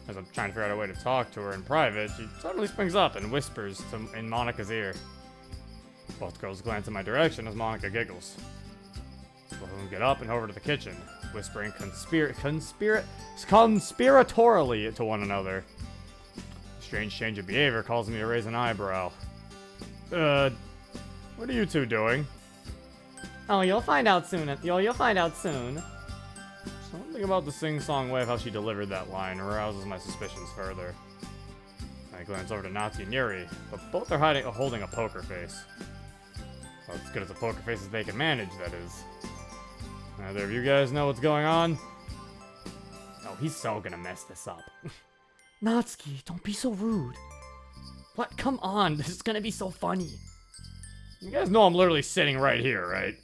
As I'm trying to figure out a way to talk to her in private, she suddenly springs up and whispers in Monica's ear. Both girls glance in my direction as Monica giggles. Both of them get up and over to the kitchen, whispering conspiratorially to one another. A strange change of behavior causes me to raise an eyebrow. What are you two doing? Oh, you'll find out soon. You'll find out soon. Something about the sing-song way of how she delivered that line arouses my suspicions further. I glance over to Natsu and Yuri, but both are holding a poker face. Well, as good as a poker face as they can manage, that is. Either of you guys know what's going on? Oh, he's so gonna mess this up. Natsuki, don't be so rude. What? Come on, this is gonna be so funny. You guys know I'm literally sitting right here, right?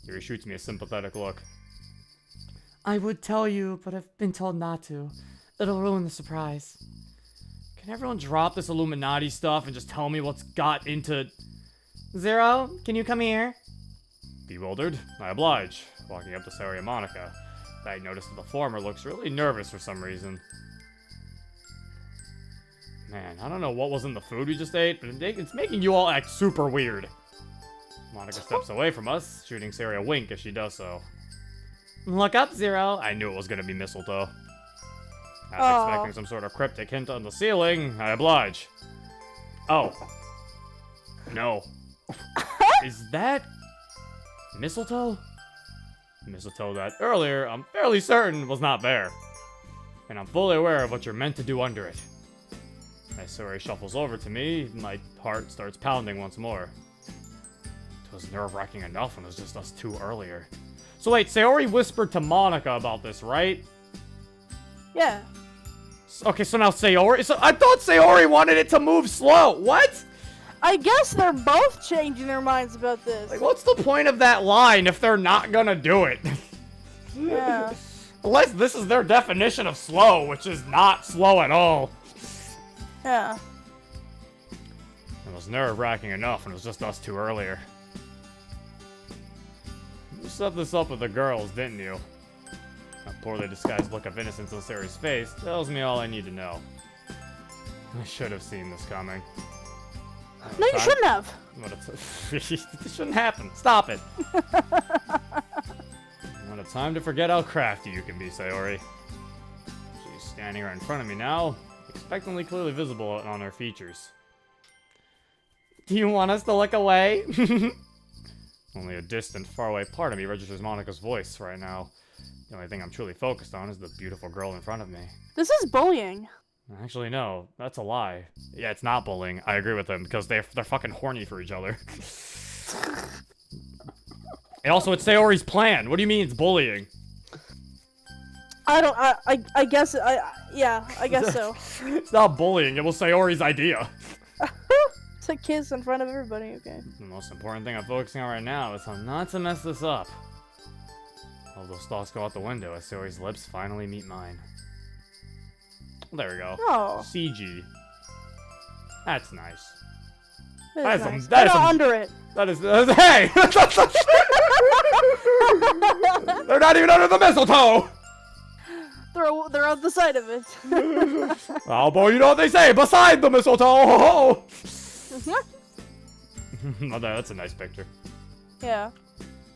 Yuri shoots me a sympathetic look. I would tell you, but I've been told not to. It'll ruin the surprise. Can everyone drop this Illuminati stuff and just tell me what's got into... Zero, can you come here? Bewildered, I oblige, walking up to Sayori and Monica. I notice that the former looks really nervous for some reason. Man, I don't know what was in the food we just ate, but it's making you all act super weird. Monica steps away from us, shooting Sayori a wink as she does so. Look up, Zero. I knew it was gonna be mistletoe. After expecting some sort of cryptic hint on the ceiling, I oblige. Oh. No. Is that... mistletoe? Mistletoe that earlier, I'm fairly certain, was not there. And I'm fully aware of what you're meant to do under it. As Sayori shuffles over to me, my heart starts pounding once more. It was nerve-wracking enough when it was just us two earlier. So wait, Sayori whispered to Monica about this, right? Yeah. Okay, so now Sayori... So I thought Sayori wanted it to move slow. What? I guess they're both changing their minds about this. Like, what's the point of that line if they're not gonna do it? Yeah. Unless this is their definition of slow, which is not slow at all. Yeah. It was nerve-wracking enough, and it was just us two earlier. You set this up with the girls, didn't you? A poorly disguised look of innocence on Sayori's face tells me all I need to know. I should have seen this coming. No, you shouldn't have. What it shouldn't happen. Stop it. What a time to forget how crafty you can be, Sayori. She's standing right in front of me now, expectantly clearly visible on her features. Do you want us to look away? Only a distant, faraway part of me registers Monica's voice right now. The only thing I'm truly focused on is the beautiful girl in front of me. This is bullying. Actually, no. That's a lie. Yeah, it's not bullying. I agree with them, because they're fucking horny for each other. And also, it's Sayori's plan. What do you mean it's bullying? I guess, yeah, I guess so. It's not bullying. It was Sayori's idea. It's a kiss in front of everybody, okay. The most important thing I'm focusing on right now is how not to mess this up. All those thoughts go out the window as Sayori's lips finally meet mine. There we go. Oh. CG. That's nice. That is nice. some- that is They're not some- under it. That is, hey! They're not even under the mistletoe! They're on the side of it. Oh boy, you know what they say, beside the mistletoe! Oh, that's a nice picture. Yeah.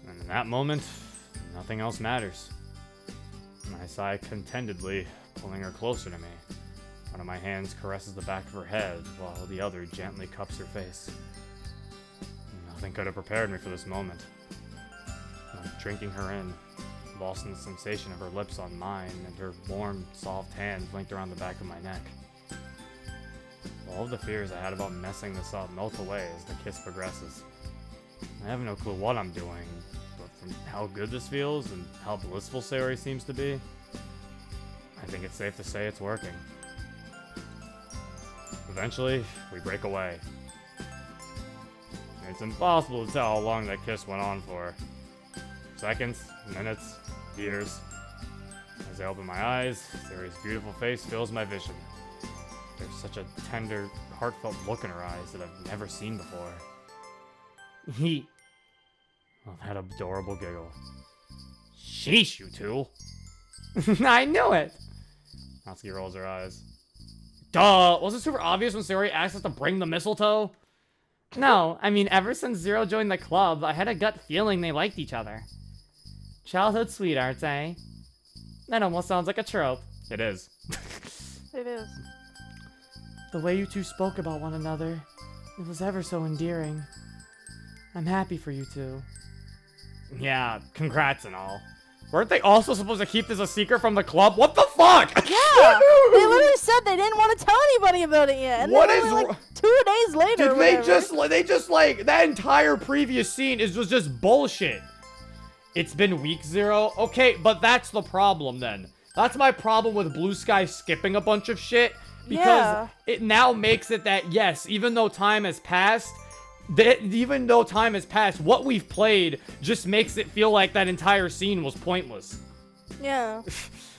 And in that moment, nothing else matters. I sigh contentedly, pulling her closer to me. One of my hands caresses the back of her head, while the other gently cups her face. Nothing could have prepared me for this moment. I'm drinking her in, lost in the sensation of her lips on mine and her warm, soft hands linked around the back of my neck. All of the fears I had about messing this up melt away as the kiss progresses. I have no clue what I'm doing, but from how good this feels and how blissful Sayori seems to be, I think it's safe to say it's working. Eventually, we break away. It's impossible to tell how long that kiss went on for. Seconds, minutes, years. As I open my eyes, Sayori's beautiful face fills my vision. There's such a tender, heartfelt look in her eyes that I've never seen before. Oh, that adorable giggle. Sheesh, you two! I knew it! Natsuki rolls her eyes. Duh! Was it super obvious when Sayori asked us to bring the mistletoe? No, I mean, ever since Zero joined the club, I had a gut feeling they liked each other. Childhood sweethearts, eh? That almost sounds like a trope. It is. It is. The way you two spoke about one another, it was ever so endearing. I'm happy for you two. Yeah, congrats and all. Weren't they also supposed to keep this a secret from the club? What the fuck? Yeah! They literally said they didn't want to tell anybody about it yet. And What then is only, like 2 days later. Did or they whatever. just like that entire previous scene was just bullshit. It's been week 0. Okay, but that's the problem then. That's my problem with Blue Sky skipping a bunch of shit because Yeah. it now makes it that yes, even though time has passed, what we've played just makes it feel like that entire scene was pointless. Yeah.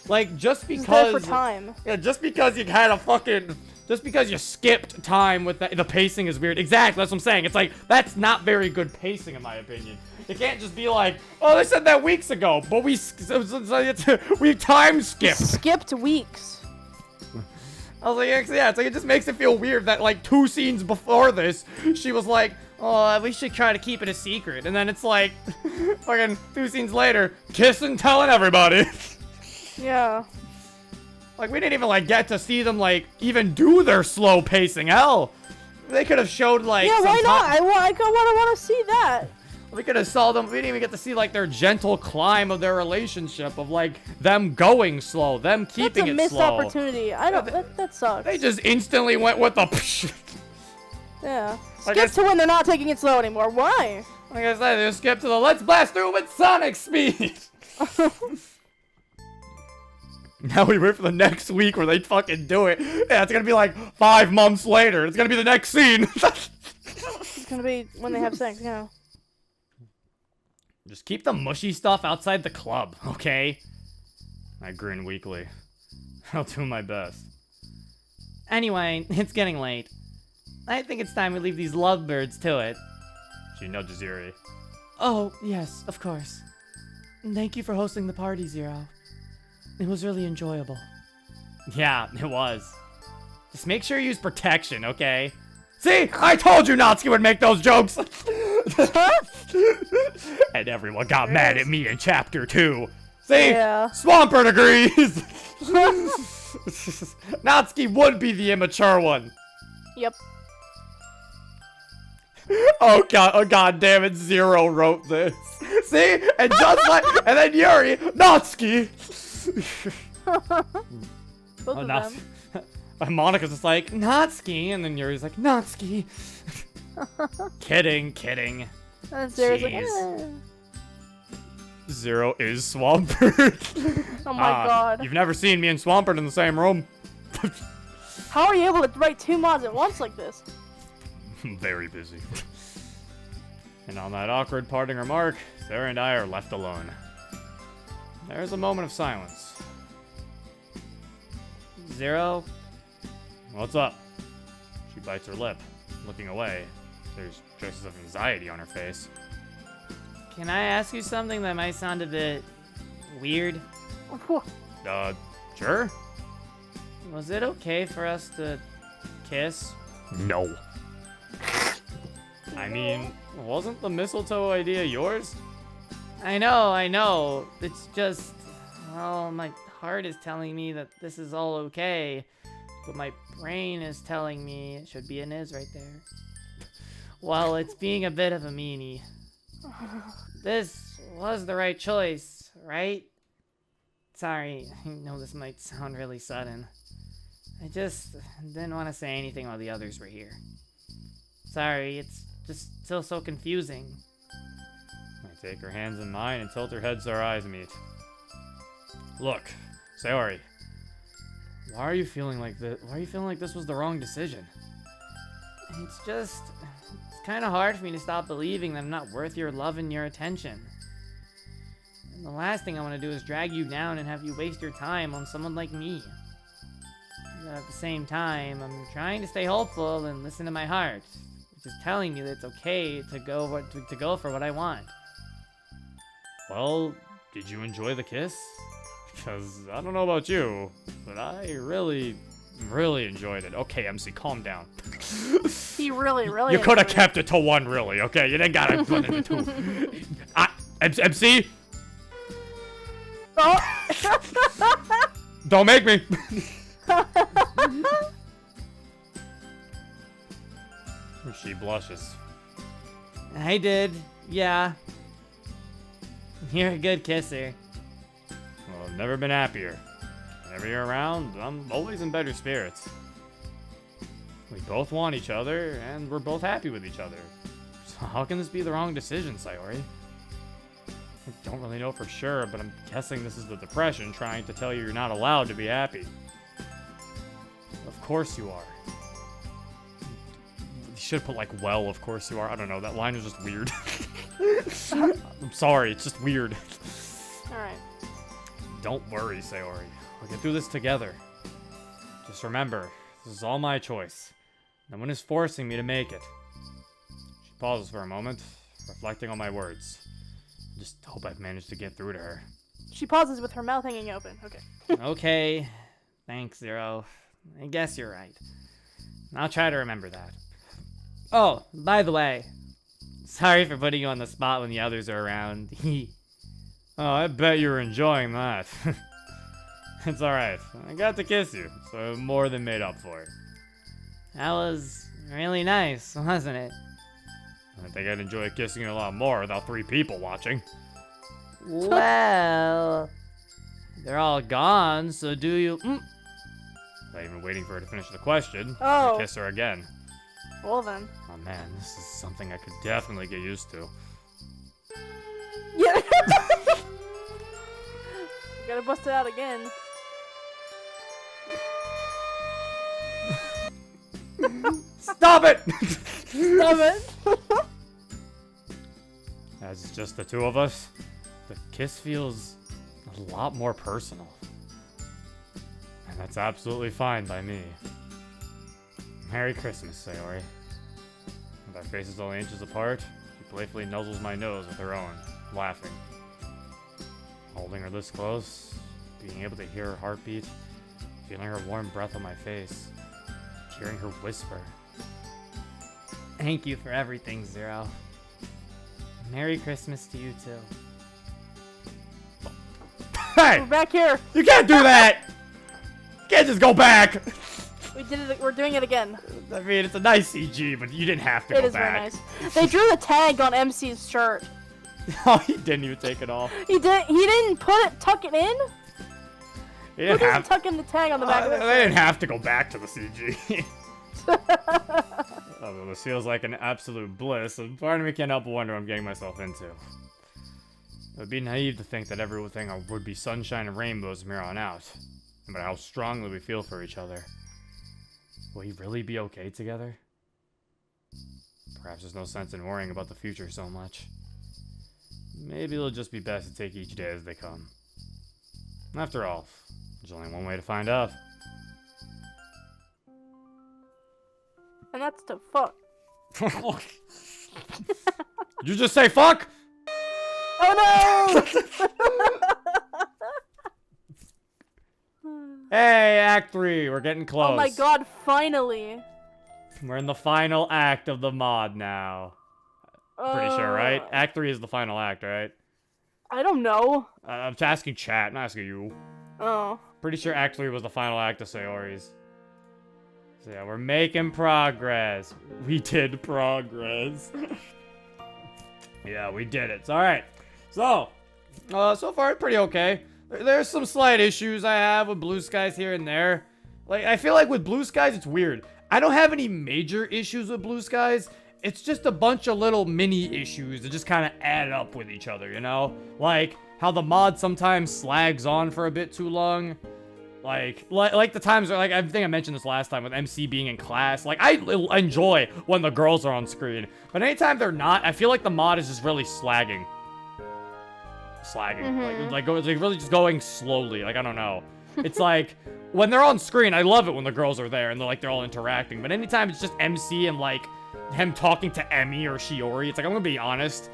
Like just It's there because for time. Yeah, just because you had a fucking... Just because you skipped time with the pacing is weird. Exactly, that's what I'm saying. It's like, that's not very good pacing in my opinion. You can't just be like, oh, they said that weeks ago, but we time skipped. Skipped weeks. I was like, yeah, it's like, it just makes it feel weird that like 2 scenes before this, she was like, oh, we should try to keep it a secret. And then it's like, fucking 2 scenes later, kissing, telling everybody. Yeah. Like, we didn't even, like, get to see them, like, even do their slow pacing. Hell, they could have showed, like, Yeah, some why not? time- I want to see that. We could have saw them. We didn't even get to see, like, their gentle climb of their relationship, of, like, them going slow, them keeping That's a it missed slow. opportunity. I don't. That sucks. They just instantly went with the Yeah. Like Skip I- to when they're not taking it slow anymore. Why? Like I said, they just skipped to the let's blast through with sonic speed. Now we wait for the next week where they fucking do it. Yeah, it's gonna be like 5 months later. It's gonna be the next scene. It's gonna be when they have sex. You know. Just keep the mushy stuff outside the club, okay? I grin weakly. I'll do my best. Anyway, it's getting late. I think it's time we leave these lovebirds to it. She nudges Yuri. Oh, yes, of course. Thank you for hosting the party, Zero. It was really enjoyable. Yeah, it was. Just make sure you use protection, okay? See? I told you Natsuki would make those jokes! And everyone got mad at me in chapter 2. See? Yeah. Swampert agrees! Natsuki would be the immature one. Yep. Oh god damn it, Zero wrote this. See? And just like, and then Yuri, Natsuki! Both of them. And Monica's just like, Natsuki, and then Yuri's like, Natsuki. Kidding. And Sarah's like, Jeez. eh. Zero is Swampert. Oh my god. You've never seen me and Swampert in the same room. How are you able to write 2 mods at once like this? Very busy. And on that awkward parting remark, Sarah and I are left alone. There's a moment of silence. Zero? What's up? She bites her lip, looking away. There's traces of anxiety on her face. Can I ask you something that might sound a bit weird? Sure? Was it okay for us to kiss? No. I mean, wasn't the mistletoe idea yours? I know. It's just, well, my heart is telling me that this is all okay, but my brain is telling me it should be an is right there. Well, it's being a bit of a meanie. This was the right choice, right? Sorry, I know this might sound really sudden. I just didn't want to say anything while the others were here. Sorry, it's just still so confusing. I take her hands in mine and tilt her head so our eyes meet. Look, Sayori, why are you feeling like this? Why are you feeling like this was the wrong decision? It's kind of hard for me to stop believing that I'm not worth your love and your attention. And the last thing I want to do is drag you down and have you waste your time on someone like me. But at the same time, I'm trying to stay hopeful and listen to my heart, which is telling me that it's okay to go for what I want. Well, did you enjoy the kiss? Because I don't know about you, but I really enjoyed it. Okay, MC, calm down. He really You could have enjoyed it. kept it to one, really. Okay, you didn't gotta put it to two. MC, Oh! don't make me. She blushes. I did, yeah. You're a good kisser. Well, I've never been happier. Whenever you're around, I'm always in better spirits. We both want each other, and we're both happy with each other. So how can this be the wrong decision, Sayori? I don't really know for sure, but I'm guessing this is the depression trying to tell you you're not allowed to be happy. Of course you are. You should have put like, well, of course you are. I don't know, that line was just weird. I'm sorry, it's just weird. Alright. Don't worry, Sayori. We'll get through this together. Just remember, this is all my choice. No one is forcing me to make it. She pauses for a moment, reflecting on my words. Just hope I've managed to get through to her. She pauses with her mouth hanging open. Okay. Okay, thanks, Zero. I guess you're right. I'll try to remember that. Oh, by the way, sorry for putting you on the spot when the others are around. Oh, I bet you're enjoying that. It's alright. I got to kiss you, so I more than made up for it. That was really nice, wasn't it? I think I'd enjoy kissing you a lot more without 3 people watching. Well, they're all gone, so do you... Not even waiting for her to finish the question, Oh. I kiss her again. Well then. Oh man, this is something I could definitely get used to. Yeah. You gotta bust it out again. Stop it! Stop it. As it's just the two of us, the kiss feels a lot more personal. And that's absolutely fine by me. Merry Christmas, Sayori. With our faces only inches apart, she playfully nuzzles my nose with her own, laughing. Holding her this close, being able to hear her heartbeat, feeling her warm breath on my face, hearing her whisper. Thank you for everything, Zero. Merry Christmas to you, too. Hey! We're back here. You can't do that! You can't just go back! We did it. We're doing it again. I mean, it's a nice CG, but you didn't have to It go is very back. nice. They drew the tag on MC's shirt. Oh, he didn't even take it off. He didn't tuck it in. He Who didn't doesn't have. tuck in the tag on the back of They the didn't shirt? have to go back to the CG. Oh, well, this feels like an absolute bliss, and part of me can't help but wonder what I'm getting myself into. It would be naive to think that everything would be sunshine and rainbows from here on out, no matter how strongly we feel for each other. Will we really be okay together? Perhaps there's no sense in worrying about the future so much. Maybe it'll just be best to take each day as they come. After all, there's only one way to find out. And that's to fuck. Did you just say fuck? Oh no! Hey, Act 3, we're getting close. Oh my god, finally. We're in the final act of the mod now. Pretty sure, right? Act 3 is the final act, right? I don't know. I'm asking chat, I'm not asking you. Oh. Pretty sure Act 3 was the final act of Sayori's. So yeah, we're making progress. We did progress. Yeah, we did it. Alright. So far it's pretty okay. There's some slight issues I have with Blue Skies here and there. Like, I feel like with Blue Skies, it's weird. I don't have any major issues with Blue Skies. It's just a bunch of little mini issues that just kind of add up with each other, you know? Like, how the mod sometimes slags on for a bit too long. Like the times where, like, I think I mentioned this last time with MC being in class. Like, I enjoy when the girls are on screen. But anytime they're not, I feel like the mod is just really slagging. Like really just going slowly. Like, I don't know. It's like, when they're on screen, I love it when the girls are there and they're all interacting. But anytime it's just MC and, like, him talking to Emmy or Shiori, it's like, I'm gonna be honest.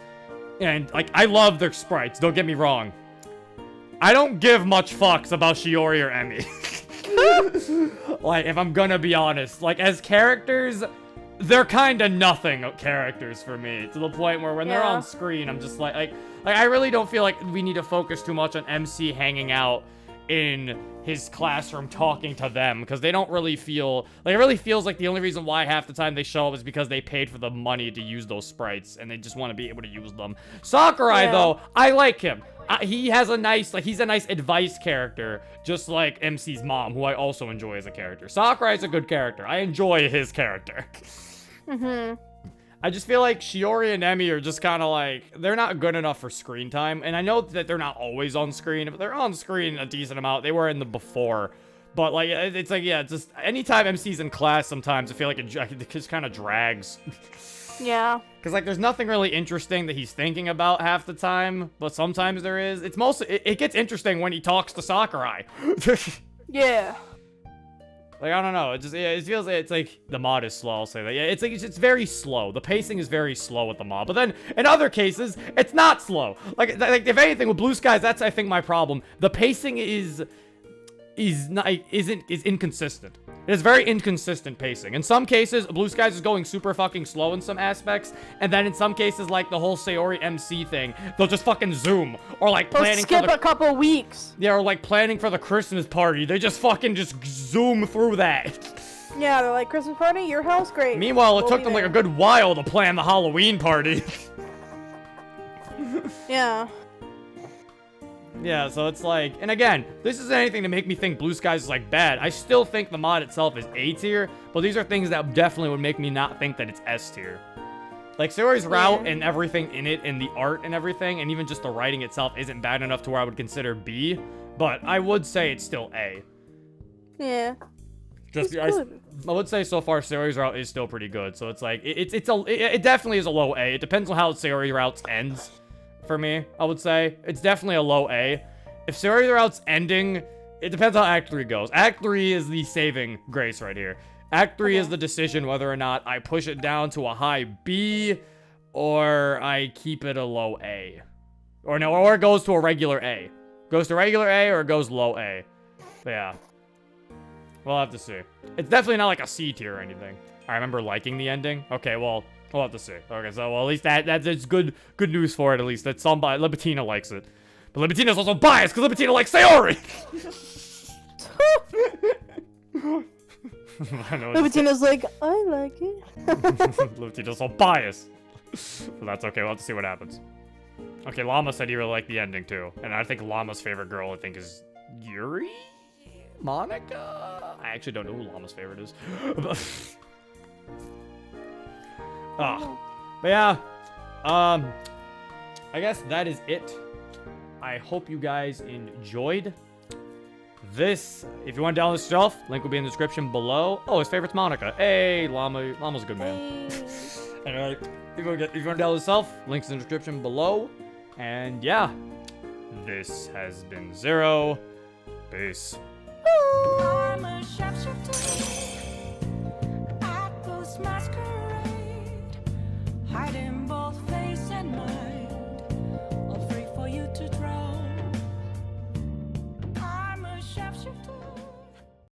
And, like, I love their sprites, don't get me wrong. I don't give much fucks about Shiori or Emmy. Like, if I'm gonna be honest. Like, as characters, they're kinda nothing characters for me. To the point where when they're on screen, I'm just like, I really don't feel like we need to focus too much on MC hanging out in his classroom talking to them, because they don't really feel like, it really feels like the only reason why half the time they show up is because they paid for the money to use those sprites and they just want to be able to use them. Sakurai though, I like him. He has a nice, like, he's a nice advice character, just like MC's mom, who I also enjoy as a character. Sakurai's a good character. I enjoy his character. I just feel like Shiori and Emmy are just kind of like, they're not good enough for screen time. And I know that they're not always on screen, but they're on screen a decent amount. They were in the before. But, like, it's like, yeah, just anytime MC's in class sometimes, I feel like it just kind of drags. Yeah. Because, like, there's nothing really interesting that he's thinking about half the time, but sometimes there is. It's mostly, it gets interesting when he talks to Sakurai. Yeah. Like, I don't know, it just, yeah, it feels like, it's like, the mod is slow, I'll say that. Yeah, it's like, it's very slow. The pacing is very slow with the mod, but then, in other cases, it's not slow. Like, if anything, with Blue Skies, that's, I think, my problem. The pacing is inconsistent. It is very inconsistent pacing. In some cases, Blue Skies is going super fucking slow in some aspects, and then in some cases, like the whole Sayori MC thing, they'll just fucking zoom, or like planning skip a couple weeks. Yeah, or like planning for the Christmas party, they just fucking just zoom through that. Yeah, they're like, Christmas party, your house, great. Meanwhile, it took them like a good while to plan the Halloween party. Yeah. Yeah, so it's like, and again, this isn't anything to make me think Blue Skies is like bad. I still think the mod itself is A tier, but these are things that definitely would make me not think that it's S tier. Like, Sayori's route and everything in it, and the art and everything, and even just the writing itself isn't bad enough to where I would consider B, but I would say it's still A. Yeah. I would say so far Sayori's route is still pretty good, so it's like, it definitely is a low A. It depends on how Sayori routes ends. For me, I would say. It's definitely a low A. If Sayori route's ending, it depends how Act 3 goes. Act 3 is the saving grace right here. Act 3 is the decision whether or not I push it down to a high B, or I keep it a low A. Or no, or it goes to a regular A. Goes to regular A, or it goes low A. But yeah. We'll have to see. It's definitely not like a C tier or anything. I remember liking the ending. Okay, well, we'll have to see. Okay, so well, at least that's good news for it, at least. That somebody, Libitina likes it. But Libitina's also biased, because Libitina likes Sayori! Libitina's like, I like it. Libitina's so biased. But that's okay, we'll have to see what happens. Okay, Llama said he really liked the ending, too. And I think Llama's favorite girl, I think, is Yuri? Monica? I actually don't know who Llama's favorite is. But yeah, I guess that is it. I hope you guys enjoyed this. If you want to download this yourself, link will be in the description below. Oh, his favorite's Monica. Hey, Llama's a good man. Anyway, if you want to download this yourself, links in the description below. And yeah, this has been Zero. Peace. I'm a sharpshooter. I post masquerade. scarred in both face and mind.